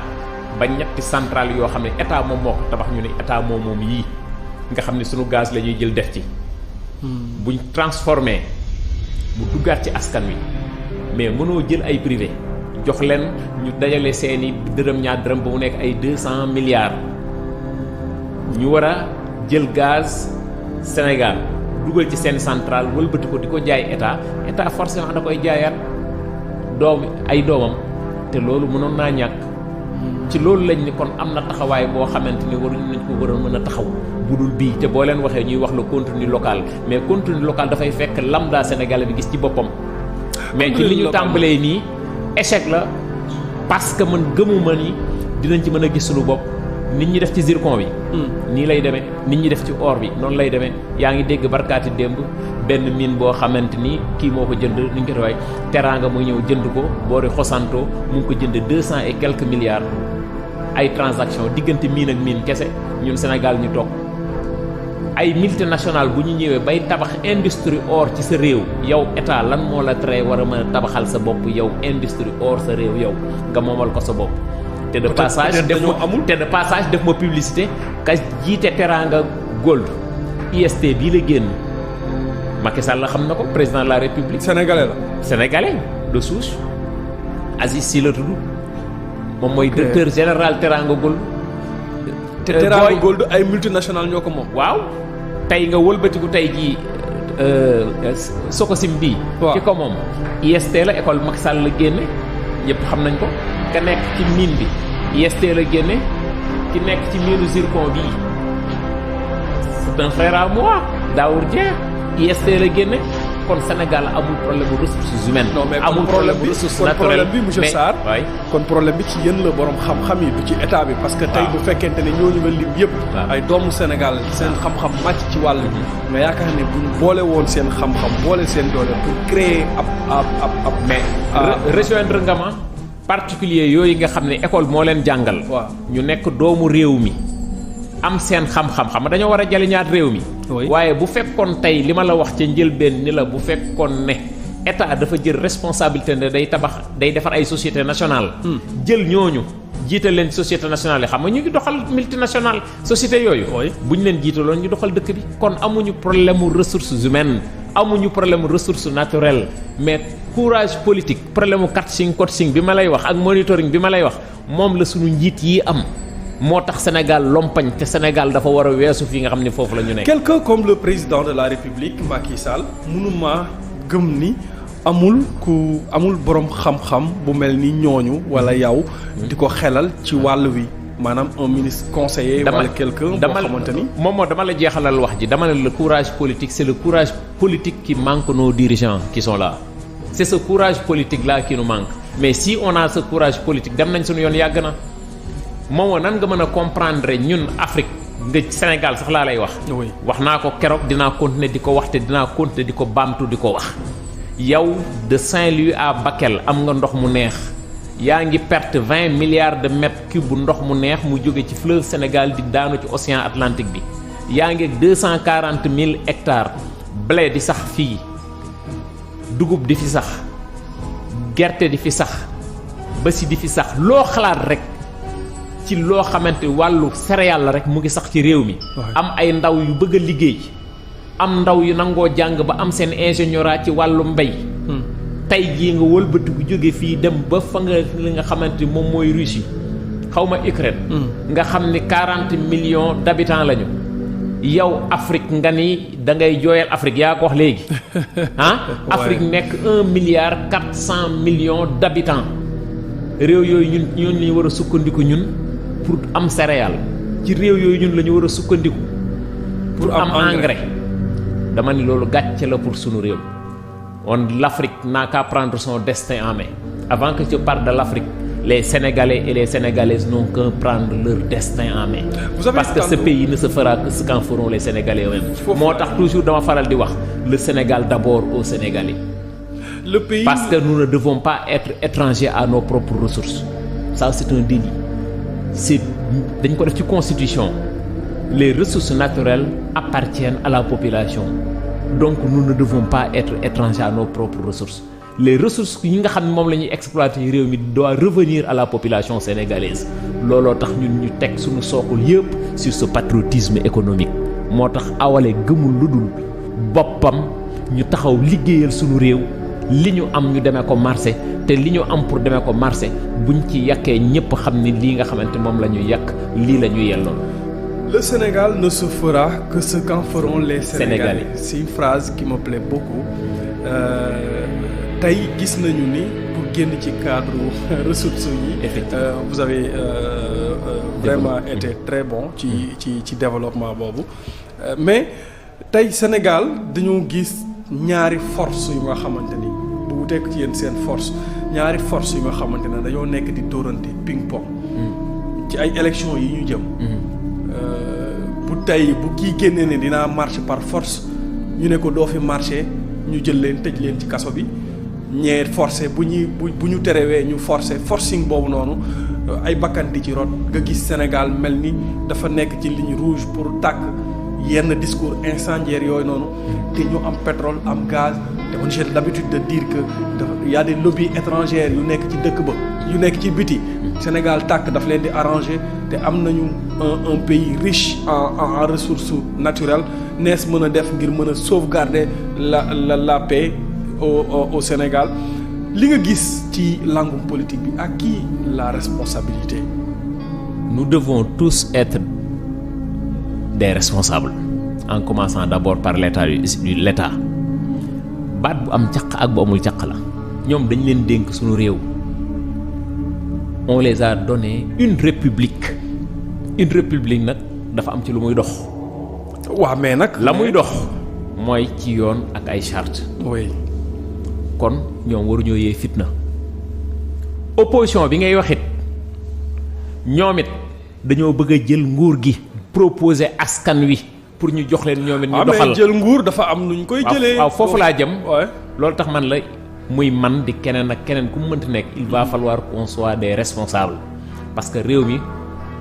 ba ñetti centrale yoo xam ne état moom moo ko tabax ñu ne état moom yii nga xam ne sunu gaz la ñuy jël def ci. buñ transformé bu duggaat ci askan wi mais mënoo jël ay privé jox leen ñu dajale seeni dërëm ñaar dërëm ba mu nekk ay 200 milliards. ñu war a jël gaz Sénégal dugal ci seen centrale wëlbati ko di ko jaay état forcément da koy jaayaat doomam te loolu mënoon naa ñàkk ci loolu lañ ni kon am na taxawaay boo xamante ni waruñu nañ ko war a mën a taxaw bu dul bii te boo leen waxee ñuy wax le contenu local mais contenu local dafay fekk lambda sénégalais bi gis ci boppam mais ci li ñu tàmbalee nii échec la parce que man gëmuma ni dinañ ci mën a gis suñu bopp nit ñi def ci zircon bi nii lay demee nit ñi def ci or bi noonu lay demee yaa ngi dégg barkaati démb benn mine boo xamante ni kii moo ko jënd ni ñu ko waay teraanga muy ñëw jënd ko boori xosanto mu ngi ko jënd 200 et quelques milliards ay transaction diggante mine ak mine kese ñun Sénégal ñu toog ay multinational bu ñu ñëwee bay tabax industrie or ci sa réew yow état lan moo la tere war a mën a tabaxal sa bopp yow industrie or sa réew yow nga moomal ko sa bopp te de passage def ma publicité ka jiite Teranga Gold IST bii la génn Macky Sall la xam na ko président de la République sénégalais de souche Aziz Sy la tudd moom mooy directeur général Teranga Gold te Teranga Gold ay multinational ñoo ko moom waaw tey nga wëlbatiku tey jii Sokosim bii ki ko moom IST la école Macky Sall la génne ñëpp xam nañ ko ka nekk ci mine bi IST la génne ki nekk ci mine zircon bii c'est un frère à moi Daour Dieng IST la génne kon Sénégal amul problème bu ressources humaines. amul problème bi ressources naturelles kon problème bi monsieur Sarr kon problème bi ci yéen la borom xam-xam yi du ci état bi parce que tey bu fekkente ne ñooñu nga lim yëpp ay doomu Sénégal seen xam-xam màcc ci wàll bi nga yaakaar ne buñ boole woon seen xam-xam boole seen doole pour créer ab mais rejoindre nga ma particulier yooyu nga xam ne école moo leen jàngal ñu nekk doomu réew mi am seen xam-xam xam dañoo war a jëliñaat réew mi waaye bu fekkoon tey li ma la wax ca njëlbeen ni la bu fekkoon ne état dafa jël responsabilité ne day defar ay société nationale jël ñooñu jiital leen société nationale yi xam nga ñu ngi doxal multinationale société yooyu bu ñu leen jiitaloon ñu doxal dëkk bi kon amuñu problème mu ressources humaines amuñu problème mu ressources naturelles mais courage politique problème mu coaching bi ma lay wax ak monitoring bi ma lay wax moom la suñu njiit yi am moo tax Sénégal lompañ te Sénégal dafa war a weesu fii nga xam ne foofu la ñu nekk. quelqu'un comme le président de la République Macky Sall mënuma gëm ni amul borom xam-xam bu mel ni ñooñu wala yow. di ko xelal ci wàll wi maanaam un ministre conseiller. wala quelqu'un boo xamante ni moom dama la jeexalal wax ji dama ne le courage politique c'est le courage politique qui manque nos dirigeants qui sont là c'est ce courage politique là qui nous manque mais si on a ce courage politique dem nañ suñu yoon yàgg na. moomoo nan nga mën a comprendre ñun Afrique nga Sénégal sax laa lay wax wax naa ko keroog dinaa continuer di ko wax te dinaa continuer di ko baamtu di ko wax yow de Saint-Louis à Bakel am nga ndox mu neex yaa ngi perte 20 milliards de mètres cubes bu ndox mu neex mu jóge ci fleuve Sénégal di daanu ci océan Atlantique bi yaa ngi 240 000 hectares blé di sax fii dugub di fi sax gerte di fi sax basi di fi sax loo xalaat rek ci loo xamante wàllu céréale la rek mu ngi sax ci réew mi am ay ndaw yu bëgg a liggéey am ndaw yu nangoo jàng ba am seen ingénierat ci wàllu mbay tey jii nga wëlbati bu jóge fii dem ba fa nga li nga xamante ni moom mooy Russie xawma Ukraine nga xam ni 40 millions d'habitants lañu yow Afrique nga ni da ngay jooyal Afrique yaa ko wax léegi Afrique nekk 1 milliard 400 millions d'habitants réew yooyu ñun la ñu war a sukkandiku ñun pour am céréale ci réew yooyu ñun la ñu war a sukkandiku pour am engrais dama ni loolu gàcce la pour sunu réew. L'Afrique n'a qu'à prendre son destin en main. Avant que je parle de l'Afrique, les Sénégalais et les Sénégalaises n'ont qu'à prendre leur destin en main. Parce que ce pays ne se fera que ce qu'en feront les Sénégalais eux-mêmes. Moo tax toujours dama faral di wax le Sénégal d'abord aux Sénégalais. Le pays... Parce que nous ne devons pas être étrangers à nos propres ressources. Ça, c'est un délit. Dañ ko def ci constitution. Les ressources naturelles appartiennent à la population. Donc nous ne devons pas être étrangers à nos propres ressources. Les ressources yi nga xam ne moom la ñuy exploiter réew mi doit revenir à la population sénégalaise. Looloo tax ñun ñu teg suñu sookul yëpp sur ce patriotisme économique. Moo tax Awalé gëmul lu dul boppam ñu taxaw liggéeyal suñu réew li ñu am ñu demee ko marché te li ñu am pour demee ko marché buñ ci yàkkee ñëpp xam ni lii nga xamante moom la ñuy yàq lii la ñuy yelloon. Le Sénégal ne se fera que ce qu'en feront les Sénégalais. C'est une phrase qui me plaît beaucoup. Tey gis nañu ni pour génn ci cadre ressources yi. Vous avez vraiment été très bon ci développement boobu. Mais tey Sénégal dañoo gis ñaari force yu nga xamante ni bu wuteek ci yéen seen force ñaari force yu nga xamante ne dañoo nekk di dóorante ping pong. ci ay élections yi ñu jëm. bu tey bu kii génnee ne dinaa marcher par force ñu ne ko doo fi marcher ñu jël leen tëj leen ci kaso bi ñee forcé bu ñu terewee ñu forcing boobu noonu ay bakkan di ci rot nga gis Sénégal mel ni dafa nekk ci ligne rouge pour tàkk yenn discours incendiaires yooyu noonu te ñu am pétrole am gaz te on j'ai l'habitude de dire que y a des lobbies étrangers yu nekk ci dëkk ba yu nekk ci biti Sénégal tàkk daf leen di arranger te am nañu un pays riche en ressources naturelles nees mën a def ngir mën a sauvegarder la paix au Sénégal li nga gis ci langum politique bi à qui la responsabilité? Nous devons tous être des responsables en commençant d'abord par l'État baat bu am caq ak bu amul caq la ñoom dañ leen dénk suñu réew. On les a donné une république nag dafa am ci lu muy dox. waaw mais nag. la muy dox mooy ci yoon ak ay charte. oui. kon ñoom waruñoo yee fitna. opposition bi ngay wax it ñoom it dañoo bëgg a jël nguur gi. proposer askan wi pour ñu jox leen ñoom it ñu doxal. mais jël nguur dafa am nuñ koy jëlee. waaw foofu laa jëm. loolu tax man la. muy man di keneen ak keneen ku mu mënti nekk il va falloir qu'on soit des responsables parce que réew mi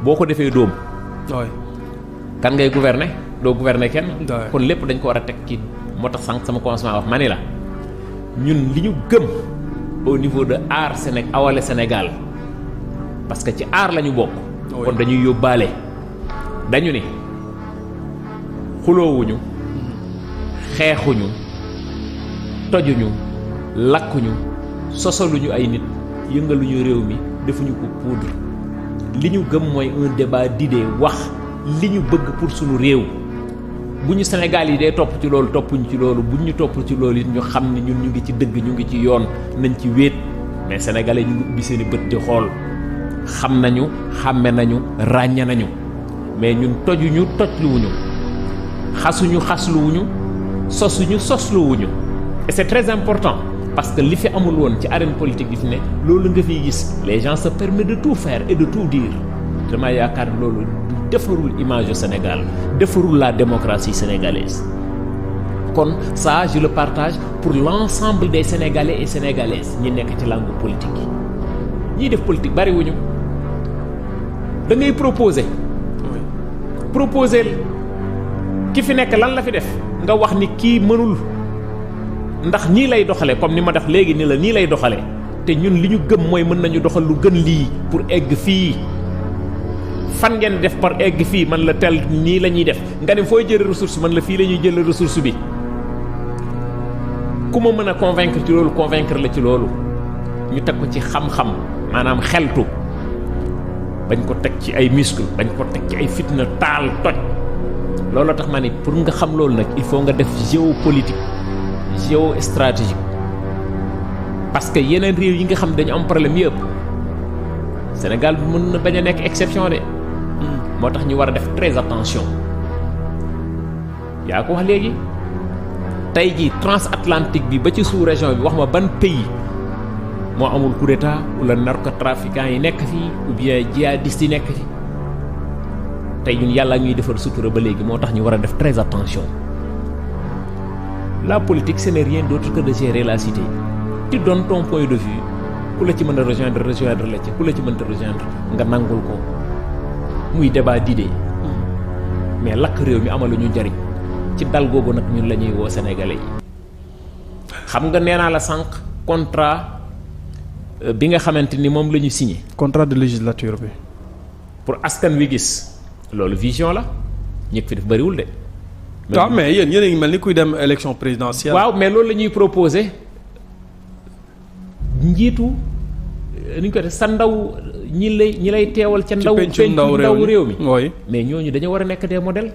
boo ko defee dóom kan ngay gouverner doo gouverner kenn kon lépp dañ ko war a teg ci moo tax sànq sama commencement wax ma ni la ñun li ñu gëm au niveau de aar Awalé Sénégal parce que ci aar la ñu bokk kon dañuy yóbbaale dañu ni xuloowuñu xeexuñu tojuñu lakkuñu sosaluñu ay nit yëngaluñu réew mi defuñu ko poudre li ñu gëm mooy un débat d'idées wax li ñu bëgg pour suñu réew bu ñu Sénégal yi dee topp ci loolu toppuñu ci loolu bu ñu topp ci loolu it ñu xam ne ñun ñu ngi ci dëgg ñu ngi ci yoon nañ ci wéet mais sénégalais ñu ngi ubbi seeni bët di xool xam nañu xàmme nañu ràññe nañu mais ñun tojuñu tojluwuñu xasuñu xasluwuñu sosuñu sosluwuñu et c'est très important parce que li fi amul woon ci arène politique bi fi ne loolu nga fiy gis les gens se permettent de tout faire et de tout dire dama yaakaar loolu defarul image du Sénégal defarul la démocratie sénégalaise kon ça je le partage pour l'ensemble des Sénégalais et Sénégalaises ñi nekk ci langue politique yi ñiy def politique bariwuñu da ngay proposer ki fi nekk lan la fi def nga wax ni kii mënul ndax nii lay doxale comme ni ma def léegi ni la nii lay doxale te ñun li ñu gëm mooy mën nañu doxal lu gën lii pour egg fii fan ngeen def par egg fii man la tel nii la ñuy def nga ne fooy jële ressource man la fii la ñuy jële ressource bi ku ma mën a convaincre ci loolu convaincre la ci loolu ñu teg ko ci xam-xam maanaam xeltu bañ ko teg ci ay muscle bañ ko teg ci ay fitna taal toj loolu tax ma ni pour nga xam loolu nag il faut nga def géopolitique géostratégique parce que yeneen réew yi nga xam dañu am problème yëpp Sénégal bi mën na bañ a nekk exception de moo tax ñu war a def très attention. yaa ko wax léegi tey jii transatlantique bi ba ci sous-région bi wax ma ban pays moo amul coup d'état wala narcotrafiquants yi nekk fii ou bien djihadistes yi nekk fii tey ñun yàlla ñuy defal sutura ba léegi moo tax ñu war a def très attention. La politique ce n'est rien d'autre que de gérer la cité. Tu donnes ton point de vue ku la ci mën a rejoindre la ci ku la ci mënta rejoindre nga nangul ko muy débat d'idées mais lakk réew mi amaluñu njariñ ci dal googu nag ñun la ñuy woo sénégalais yi. xam nga nee naa la sànq contrat bi nga xamante ni moom la ñu signé. contrat de législature bi. pour askan wi gis loolu vision la ñëpp fi def bëriwul de. waaw mais yéen a ngi mel ni kuy dem élection présidentielle. waaw mais loolu la ñuy proposé njiitu ni ñu ko def sa ndaw ñi lay teewal ca ndaw pencu ndaw réew mi mais ñooñu dañoo war a nekk des modèles.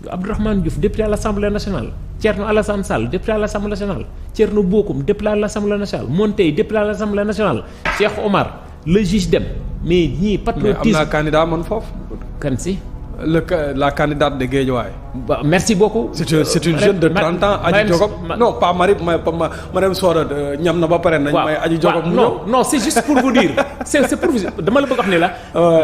Abdourahmane Diouf député à l'Assemblée nationale, Thierno Alassane Sall député à l'Assemblée nationale, Thierno Bocoum député à l'Assemblée nationale, Montey député à l'Assemblée nationale, Cheikh Omar le juge Dème mais ñii patriotisme. mais am naa candidat man foofu. kan si. la candidate de Guédiawaye. Merci beaucoup. c'est une jeune de 30 ans. Adji Diogop non pas Mariam Soda ñam na ba pare nañ may Adji Diogop non c'est juste pour vous dire c'est pour vous dama la bëgg wax ne la.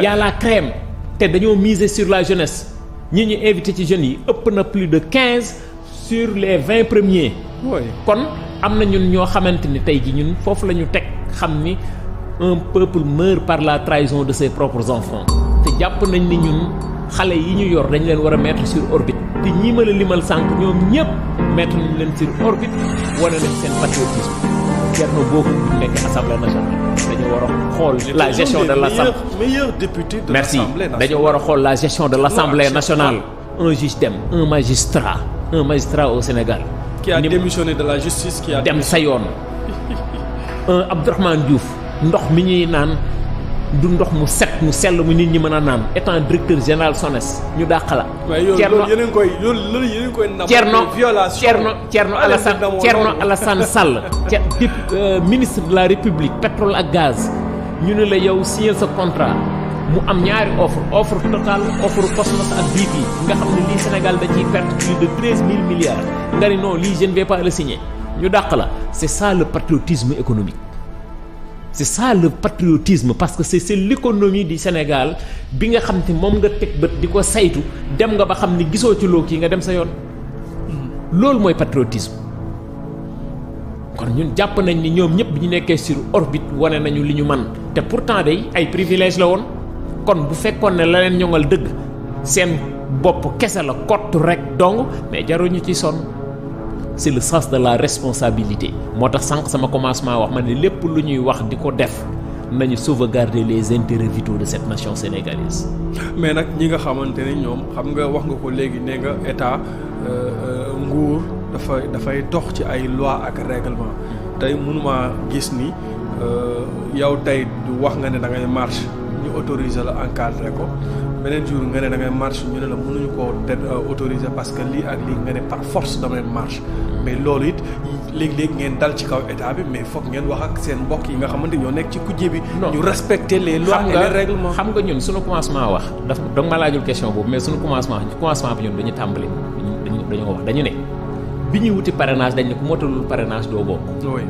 y a la crème te dañoo miser sur la jeunesse. ñi ñu invité ci jeunes yi ëpp na plus de 15 sur les 20 premiers. kon am na ñun ñoo xamante ni tey ji ñun foofu la ñu teg xam ni un peuple meurt par la trahison de ses propres enfants te jàpp nañ ni ñun xale yi ñu yor dañ leen war a mettre sur orbite te ñii ma la limal sànq ñoom ñëpp mettre nañ leen sur orbite wane nañ seen patriotisme. Thierno Bocoum bu nekk Assemblée nationale dañoo war a xool la gestion de l'Assemblée. meilleur député de merci l'Assemblée nationale. dañoo war a xool la gestion de l'Assemblée nationale. un juge Dème un magistrat au Sénégal. qui a démissionné de la justice qui a dem sa yoon. un Abdourahmane Diouf ndox mi ñuy naan du ndox mu set mu sell mu nit ñi mën a naan étant directeur général SONES ñu dàq la. Thierno Alassane Sall. ministre de la République pétrole ak gaz ñu ne la yow signé sa contrat mu am ñaari offre Total offre Cosmos ak BP nga xam ne lii Sénégal da ciy perte plus de 13 000 milliards nga ne non lii je ne vais pas le signer ñu dàq la c'est ça le patriotisme économique. c'est ça le patriotisme parce que c'est l'économie du Sénégal bi nga xam te moom nga teg bët di ko saytu dem nga ba xam ni gisoo ci loo kii nga dem sa yoon loolu mooy patriotisme. kon ñun jàpp nañ ni ñoom ñëpp bi ñu nekkee sur orbite wane nañu li ñu man te pourtant day ay privilège la woon kon bu fekkoon ne la leen ñoŋal dëgg seen bopp kese la kott rek dong mais jaruñu ci sonn. c'est le sens de la responsabilité moo tax sànq sama commencement wax ma ne lépp lu ñuy wax di ko def nañu sauvegarder les intérêts vitaux de cette nation sénégalaise. mais nag ñi nga xamante ne ñoom xam nga wax nga ko léegi nee nga état nguur dafay dox ci ay loi ak règlement tey mënuma gis ni yow tey du wax nga ne da ngay marche ñu autoriser la encadrer ko beneen jour nga ne da ngay marche ñu ne la mënuñu koo autoriser parce que lii ak lii nga ne par force damay marche mais loolu it léegi-léegi ngeen dal ci kaw état bi mais foog ngeen wax ak seen mbokk yi nga xamante ñoo nekk ci kujje bi. ñu respecter les lois et les règlements. xam nga ñun suñu commencement wax donc ma laajul question boobu mais suñu commencement bi ñun dañu tàmbali dañoo wax dañu ne bi ñuy wuti parrainage dañ ne ku motalul parrainage doo bokk. oui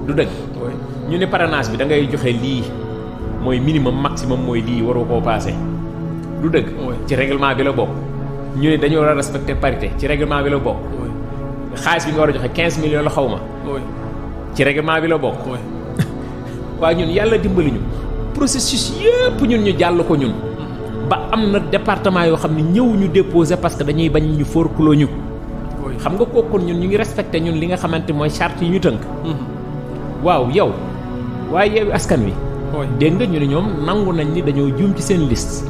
du dëgg. oui ñu ne parrainage bi da ngay joxe lii mooy minimum maximum mooy lii waroo koo passé. du dëgg. ci règlement bi la bokk. ñu ne dañoo war a respecter parité ci règlement bi la bokk. xaalis bi nga war a joxe 15 millions la xaw ma. ci règlement bi la bokk. waaye ñun yàlla dimbali ñu processus yëpp ñun ñu jàll ko ñun. ba am na département yoo xam ne ñëw ñu déposer parce que dañuy bañ ñu forclos ñu. xam nga kooku ñun ñu ngi respecté ñun li nga xamante mooy charte yi ñu tënk. waaw yow waaye Yewwi Askan Wi. dégg nga ñu ne ñoom nangu nañ ni dañoo juum ci seen liste.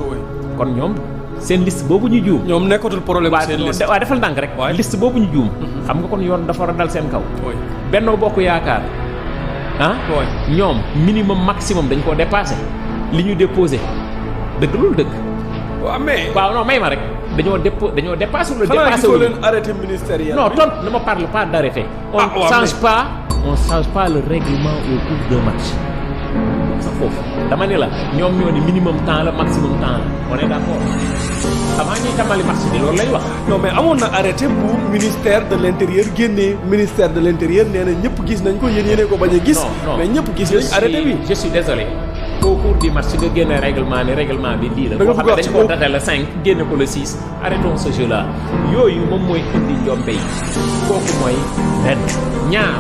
kon ñoom seen liste boobu ñu juum. ñoom nekkatul problème seen liste waaw defal ndànk rek. liste boobu ñu juum. xam nga kon yoon dafa war a dal seen kaw. Benno Bokk Yaakaar ñoom minimum maximum dañ koo dépassé li ñu déposé dëgg loolu dëgg. waaw mais waaw non may ma rek dañoo dépassé wala dépassé wu leen arrêté ministériel. non ne me parle pas d'arrêté. on change pas le règlement au cours d'un match. sax foofu dama ne la ñoom ñoo ni minimum temps la maximum temps la on est d'accord avant ñuy tàmbali marché bi loolu lay wax. non mais amoon na arrêté bu ministère de l'intérieur génnee ministère de l'intérieur nee na ñëpp gis nañ ko yéen ko bañ a gis. mais ñëpp gis nañ arrêté bi. je suis désolé au cours du marché nga génne règlement ni règlement bi lii la. boo xam ne dañ ko daté le 5 génne ko le 6 arrêtons ce jeu là yooyu moom mooy indi njombe yi kooku mooy benn ñaar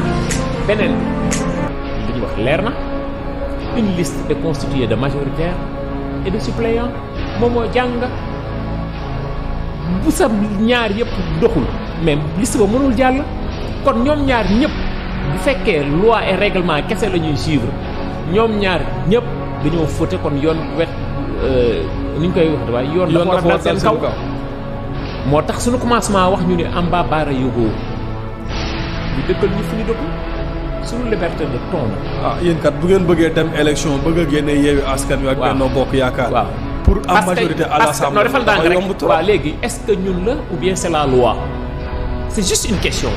beneen li ñu wax leer na une liste est constituée de majoritaires et de suppléants moom moo jàng bu sa ñaar yëpp doxul mais liste ba mënul jàll kon ñoom ñaar ñëpp bu fekkee loi et règlement kese la ñuy suivre ñoom ñaar ñëpp dañoo fóote kon yoon wet ni ñu koy wax waaye yoon dafa war a dal seen kaw moo tax suñu commencement wax ñu ne amba baara yógoo ñu dëkkal ñu fu ñu dëkk suñu liberté de ton yéen kat bu ngeen bëggee dem élection bëgg a génne Yewwi Askan Wi ak Benno Bokk Yaakaar waaw pour am majorité à l'Assemblée non defal ndànk rek waaw léegi est-ce que ñun la ou bien c'est la loi c'est juste une question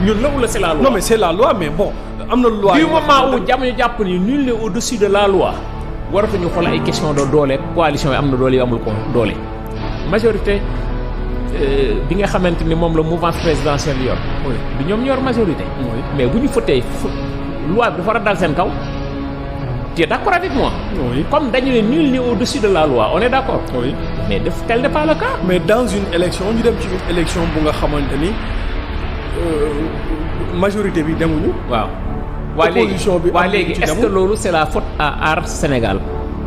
ñun la wala c'est la loi non mais c'est la loi mais bon am na loi du moment où jamono jàpp ni nul n'est au-dessus de la loi waratuñu xool ay question de doole coalition yi am na doole yi amul ko doole majorité bi nga xamante ni moom la mouvance présidentielle yor du ñoom ñor majorité mais bu ñu fotee loi bi dafa war a dal seen kaw tu es d'accord avec moi comme dañu ne nul n'est au-dessus de la loi on est d'accord mais tel n'est pas le cas mais dans une élection ñu dem ci une élection bu nga xamante ni majorité bi demuñu waaw waa léegi est-ce que loolu c'est la faute à Aar Sénégal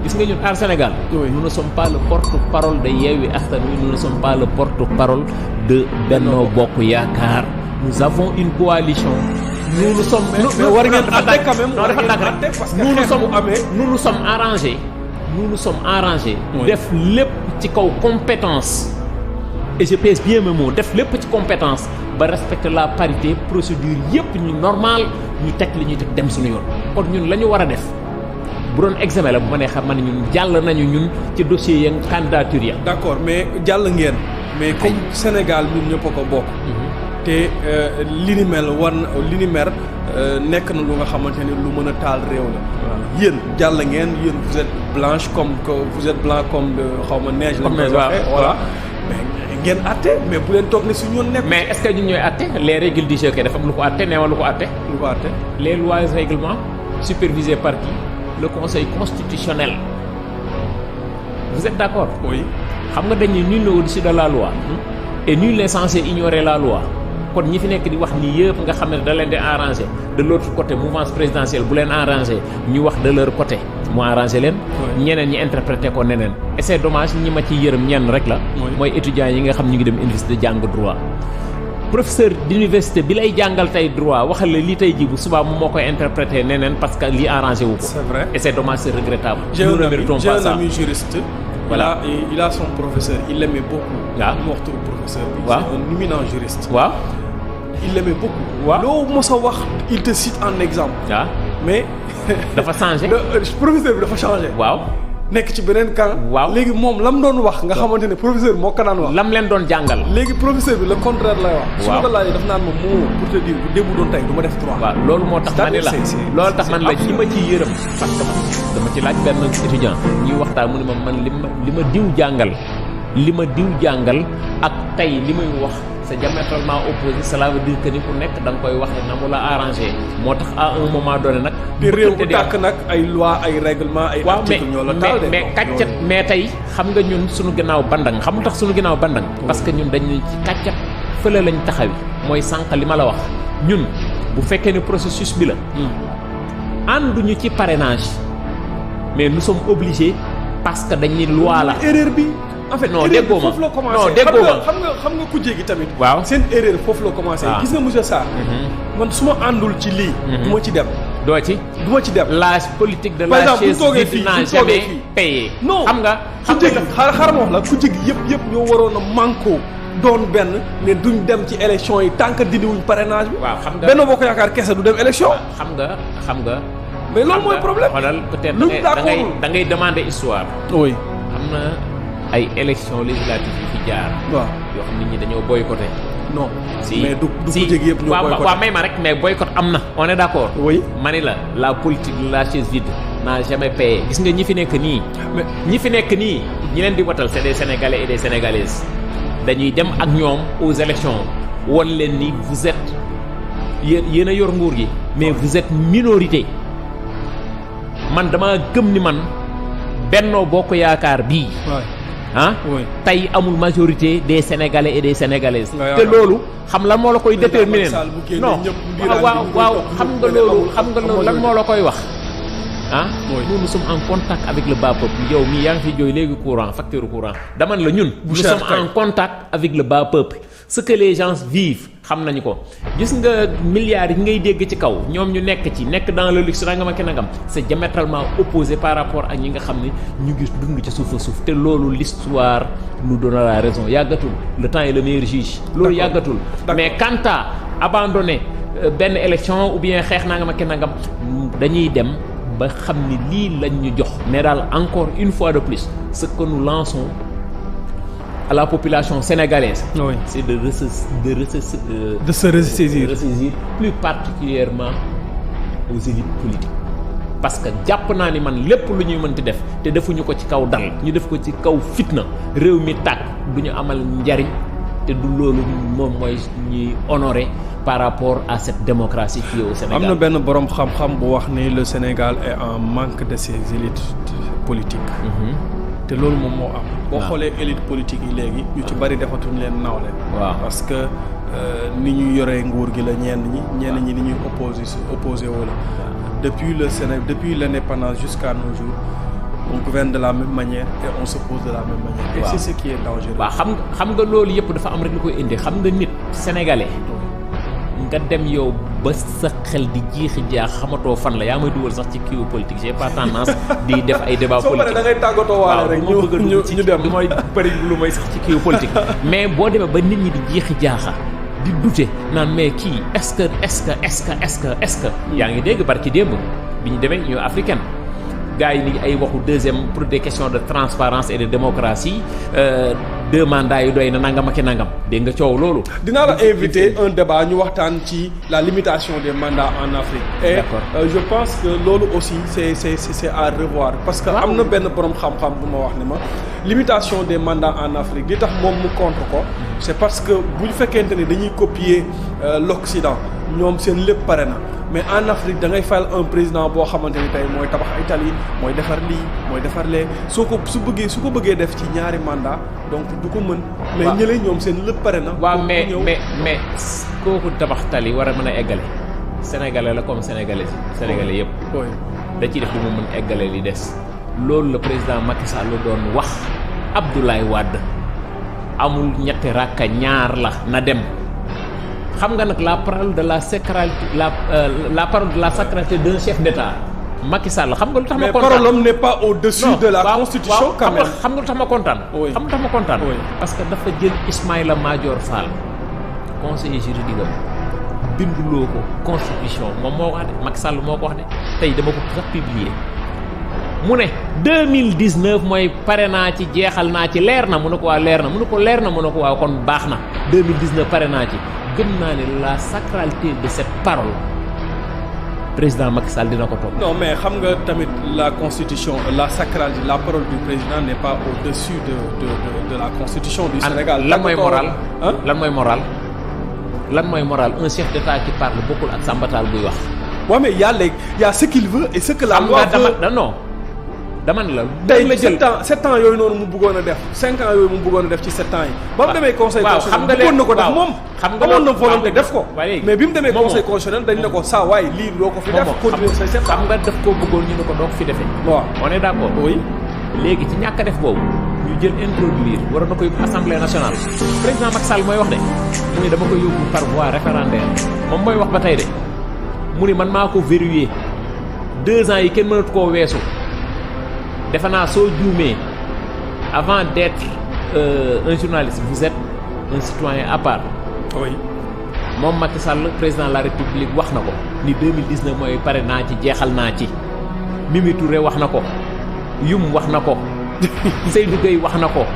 gis nga ñun Aar Sénégal nous ne sommes pas le porte-parole de Yewwi Askan Wi nous ne sommes pas le porte-parole de Benno Bokk Yaakaar nous avons une coalition nous nous sommes mais war ngeen àtte quand même non dafa dàgg rek nous nous sommes arrangés def lépp ci kaw compétence et je pèse bien mes mots def lépp ci compétence ba respecter la parité procédure yépp ñu normal ñu teg li ñuy teg dem suñu yoon kon ñun la ñu war a def bu doon examen la bu ma nee xam ne ñun jàll nañu ñun ci dossier ya candidature ya d'accord mais jàll ngeen mais comme Sénégal ñun ñëpp a ko bokk te li ni mel nekk na lu nga xamante ni lu mën a taal réew la yéen jàll ngeen yéen vous êtes blanche comme que vous êtes blanc comme xaw ma neige la koy waxee voilà ngeen àtte mais bu leen toog ne su ñoon nekk mais est-ce que ñun ñooy àtte les règles du jeu kay dafa am lu ko àtte neewal lu ko àtte les lois et règlements supervisés par qui le conseil constitutionnel vous êtes d'accord xam nga dañuy nul n'est au-dessus de la loi et nul n'est censé ignorer la loi kon ñi fi nekk di wax ni yëpp nga xam ne da leen di arranger de l'autre côté mouvance présidentielle bu leen arranger ñu wax de leur côté mu arranger leen ñeneen ñi interpréter ko neneen et c'est dommage ñi ma ci yërëm ñenn rek la mooy étudiants yi nga xam ñu ngi dem université jàng droit professeur d'université bi lay jàngal tey droit waxal la lii tey ji bu subaa moom moo koy interpréter neneen parce que lii arrangé wu ko c'est vrai et c'est dommage, c'est regrettable j'ai un ami juriste voilà il a son professeur il l'aimait beaucoup waaw mu waxtu professeur bi waaw c'est un éminent juriste waaw il l'aimait beaucoup waaw loo mos a wax il te cite en exemple waaw mais dafa changé professeur bi dafa changé waaw nekk ci beneen camp waaw léegi moom lam doon wax nga xamante ne professeur moo ko daan wax lam leen doon jàngal léegi professeur bi le contraire lay wax su ma ko laajee daf naan ma moo pour te dire bu démb doon tey du ma def droit waaw loolu moo tax ma ne la loolu tax man la ñi ma ciy yërëm parce que dama ci laaj benn étudiant ñuy waxtaan mu ne ma man li ma diw jàngal ak tey li may wax c'est diamétralement opposé cela veut dire que ni ku nekk da nga koy waxee na mu la arrangé moo tax à un moment donné nag di réew bu tàkk nag ay loi ay règlement ay article ñoo la taal de mais kàccat mais tey xam nga ñun suñu ginnaaw bandang xam tax suñu ginnaaw bandang parce que ñun dañu ci kàccat fële lañ taxawi mooy sànq li ma la wax ñun bu fekkee ne processus bi la ànduñu ci parrainage mais nous sommes obligés parce que dañuy loi la erreur bi en fait non déggoo ma foofu la commencé non déggoo ma xam nga ku jéggi tamit waaw seen erreur foofu la commencé gis nga monsieur Sarr man su ma àndul ci lii du ma ci dem doo ci du ma ci dem la politique de la chaise vide n'a jamais payé non xam nga ku jéggi xaaral ma wax la ku jéggi yëpp ñoo waroon a manko doon benn ne duñ dem ci élection yi tant que dindiwuñ parrainage bi waaw xam nga Benno Bokk Yaakaar kese du dem élection xam nga mais loolu mooy problème xoolal peut-être da ngay demander histoire oui am na ay élections législatives yu fi jaar waaw yoo xam nit ñi dañoo boycotté non si mais du ku jéggi yëpp ñoo boycotté waaw may ma rek mais boycott am na on est d'accord oui ma ni la politique de la chaise vide n'a jamais payé. Gis nga ñi fi nekk nii. ñi fi nekk nii ñi leen di watal c'est des Sénégalais et des Sénégalaises dañuy dem ak ñoom aux élections won leen ni vous êtes yéen a yor nguur gi mais vous êtes minorité. Man dama gëm ni man Benno Bokk Yaakaar bii. tey amul majorité des Sénégalais et des Sénégalaises. te loolu xam lan moo la koy déterminer non waaw xam nga loolu lan moo la koy wax nous sommes en contact avec le bas peuple yow mii yaa ngi fi jooy léegi facture courant dama la ñun nous sommes en contact avec le bas peuple. Ce que les gens vivent xam nañu ko gis nga milliards yi ngay dégg ci kaw ñoom ñu nekk dans le luxe nangam ak nangam c'est diamétralement opposé par rapport ak ñi nga xam ne ñu ngi dund ci suuf a suuf te loolu l'histoire nous donnera la raison yàggatul le temps est le meilleur juge. loolu yàggatul mais quant à abandonner benn élection ou bien xeex nangam ak nangam dañuy dem ba xam ni lii lañ ñu jox. mais daal encore une fois de plus ce que nous lançons à la population sénégalaise, c'est de se ressaisir plus particulièrement aux élites politiques. Parce que jàpp naa ni man lépp lu ñuy mënti def te defuñu ko ci kaw dal ñu def ko ci kaw fitna réew mi tàkk du ñu amal njariñ te du loolu moom mooy ñuy honorer par rapport à cette démocratie qui est au Sénégal. am na benn borom xam-xam bu wax ni le Sénégal est en manque de ses élites politiques. te loolu moom moo am. boo xoolee élite politique yi léegi. ñu ci bari defatuñ leen nawle. waaw parce que ni ñu yoree nguur gi la ñenn ñi ni ñuy opposé woo la. depuis le Sénégal depuis l'indépendance jusqu'à nos jours on gouverne de la même manière et on s'oppose de la même manière. et c'est ce qui est dangereux. waaw xam nga loolu yëpp dafa am rek lu koy indi xam nga nit sénégalais. nga dem yow ba sa xel di jiixi jaax xamatoo fan la yaa may dugal sax ci kiiwu politique j'ai pas tendance di def ay débat politique. soo paree da ngay tàggatoo waale rek ñu dem du mooy bëri lu may sax ci kiiwu politique. mais boo demee ba nit ñi di jiixi jaaxa di douter naan mais kii est-ce que yaa ngi dégg barki démb bi ñu demee Union africaine gars yi ni ay waxu deuxième pour des questions de transparence et de démocratie 2 mandats yu doy na nangam ak nangam dégg nga coow loolu. dinaa la inviter un débat ñu waxtaan ci la limitation des mandats en Afrique. et je pense que loolu aussi c'est à revoir. parce que am na benn borom xam-xam bu ma wax ne ma limitation des mandats en Afrique li tax moom mu contre ko c'est parce que bu fekkente ni dañuy copier l'Occident ñoom seen lépp pare na. mais en Afrique da ngay fal un président boo xamante ni tey mooy tabax ay tali mooy defar lii mooy defar lee su ko bëggee def ci ñaari mandat donc du ko mën. mais ñële ñoom seen lépp pare na. waaw mais kooku tabax tali war a mën a eggale. sénégalais la comme sénégalais yëpp. da ciy def lu mu mën eggale li des. loolu la président Macky Sall doon wax Abdoulaye Wade amul ñetti rakka ñaar la na dem. xam nga nag la parole de la sacralité la parole de la sacralité d'un chef d'État Macky Sall xam nga lu tax ma kontaan mais parole n'est pas au-dessus de la constitution quand même. xam nga lu tax ma kontaan. xam nga lu tax ma kontaan. parce que dafa jël Ismaïla Madior Fall conseiller juridique am binduloo ko constitution moom moo wax de Macky Sall moo ko wax de tey dama ko sax publier mu ne 2019 mooy pare naa ci jeexal naa ci leer na mu ne ko waa leer na mu ne ko leer na mu ne ko waaw kon baax na 2019 pare naa ci. gëm naa ne la sacralité de cette parole président Macky Sall dina ko topp. non mais xam nga tamit la constitution la sacralité la parole du président n'est pas au-dessus de la constitution du Sénégal. lan mooy moral lan mooy moral un chef d'État qui parle bokkul ak Sambatal buy wax. waaw mais y a ce qu'il veut et ce que la loi veut. non dama ne la. tey 7 ans yooyu noonu mu bëggoon a def 5 ans yooyu mu bëggoon a def ci 7 ans yi. ba mu demee conseil constitutionnel bëggoon na ko def moom. xam nga amoon na volonté def ko. mais bi mu demee conseil constitutionnel dañ ne ko saa waay lii doo ko fi def. continuer say 7 ans xam nga daf koo bëggoon ñu ne ko doo ko fi defee. waaw on est d'accord. oui léegi ci ñàkk a def boobu ñu jël introduire waroon na ko yóbbu assemblée nationale président Macky Sall mooy wax de mu ne dama ko yóbbu par voie référendaire moom mooy wax ba tey de mu ne man maa ko verrouillé 2 ans yi kenn mënatu koo weesu. defe naa soo juumee avant d'être un journaliste vous êtes un citoyen à part. oui moom Macky Sall président de la République wax na ko ni 2019 mooy pare naa ci jeexal naa ci. Mimi Touré wax na ko Youm wax na ko Seydou Gueye wax na ko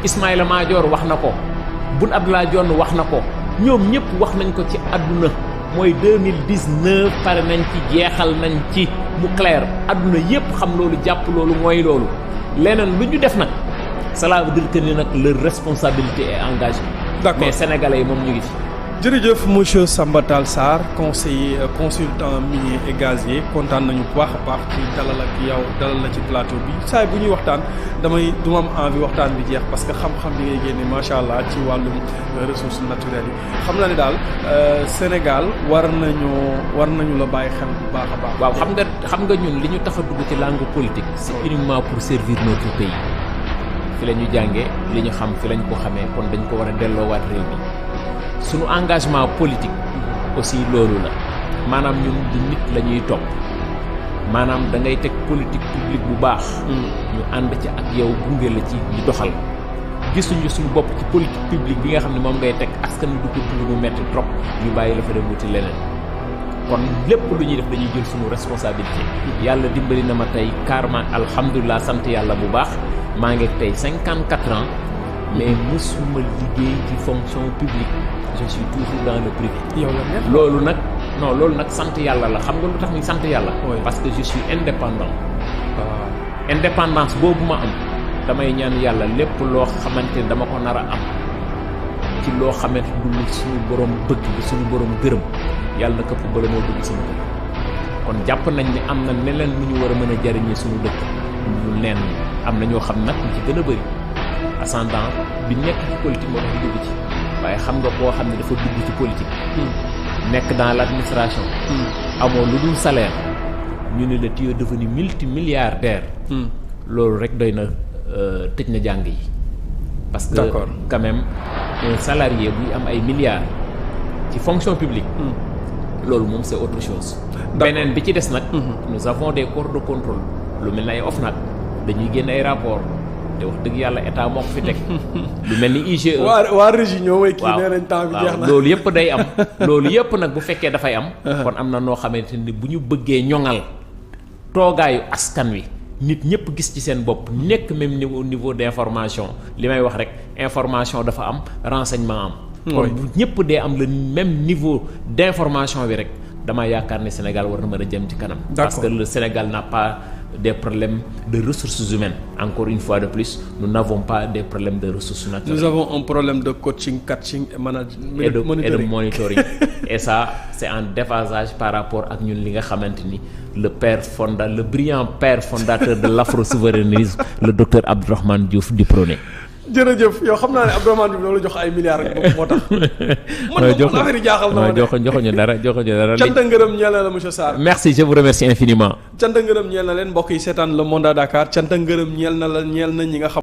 Ismaïla Madior wax na ko Boun Abdallah Dionne wax na ko ñoom ñëpp wax nañ ko ci àdduna mooy 2019 pare nañ ci jeexal nañ ci mu clair adduna yépp xam loolu jàpp loolu mooy loolu leneen lu ñu def nag cela veut dire que ni nag leur responsabilité est engagée. D'accord. Mais sénégalais yi moom ñu ngi fi. jërëjëf monsieur Samba Tall Sarr conseiller consultant minier et gazier kontaan nañu bu baax a baax ci dalal ak yow dalal la ci plateau bi saa bu ñuy waxtaan du ma am envie waxtaan bi jeex parce que xam-xam bi ngay génne macha allah ci wàllum ressources naturelles yi xam naa ne daal Sénégal war nañu la bàyyi xel bu baax a baax. waaw xam nga ñun li ñu tax a dugg ci langue politique c'est uniquement pour servir notre pays fi la ñu jàngee li ñu xam fi lañ ko xamee kon dañ ko war a delloowaat réew mi. suñu engagement politique aussi loolu la maanaam ñun du nit la ñuy topp maanaam da ngay teg politique publique bu baax. ñu ànd ci ak yow gunge la ci di doxal gisuñu suñu bopp ci politique publique bi nga xam ne moom ngay teg askan wi du ko dund mu metti trop ñu bàyyi la fa dem wuti leneen kon lépp lu ñuy def dañuy jël suñu responsabilité. yàlla dimbali na ma tey carrément alhamdulilah sant yàlla bu baax maa ngi tey 54 ans mais mësuma liggéey ci fonction publique. je suis toujours dans le privé. yow la neex loolu nag sant yàlla la xam nga lu tax muy sant yàlla. parce que je suis indépendant. Indépendance boobu ma am damay ñaan yàlla lépp loo xamante ne dama ko nar a am ci loo xamante du lu suñu borom bëgg bi suñu borom gërëm yàlla na këpp bala moo dugg sama kër kon jàpp nañ ni am na neneen lu ñu war a mën a jariñee suñu dëkk lu neen am na ñoo xam nag ñu ci gën a bëri ascendant bi nekk ci politique moo tax di dugg ci. waaye xam nga koo xam ne dafa dugg ci politique. nekk dans l'administration. amoo lu dul salaire. ñu ne la tu es devenu multimilliardaire. loolu rek doy na tëj na jàng yi. parce que quand même un salarié buy am ay milliards ci fonction publique. loolu moom c'est autre chose. beneen bi ci des nag. nous avons des corps de contrôle lu mel ne ay OFNAC dañuy génn ay rapports. te wax dëgg yàlla état moo ko fi teg lu mel ni IGE. waa régie ñoo may kii nee nañ temps bi jeex na loolu yëpp day am loolu yëpp nag bu fekkee dafay am. kon am na noo xamante ni bu ñu bëggee ñoŋal toogaayu askan wi nit ñëpp gis ci seen bopp nekk même niveau d'information li may wax rek information dafa am renseignement am. kon bu ñëpp dee am le même niveau d'information bi rek dama yaakaar ne Sénégal war na mën a jëm ci kanam. parce que le Sénégal n'a pas des problèmes de ressources humaines. Encore une fois de plus, nous n'avons pas des problèmes de ressources naturelles. Nous avons un problème de coaching, catching et management. Et de monitoring. Et ça, c'est en déphasage par rapport à ñun li nga xamante ni le brillant père fondateur de l'afro-souverainisme, le docteur Abdourahmane Diouf di prôné. jërëjëf yow xam naa ne Abdourahmane Diouf loolu jox ay milliards rek moo tax. man affaire yi jaaxal na ma de joxuñu dara. cant ngërëm ñeel na la monsieur Sarr. merci je vous remercie infiniment. cant ngërëm ñeel na leen mbokk yi seetaan Le Monde à Dakar cant ngërëm ñeel na ñi nga xam.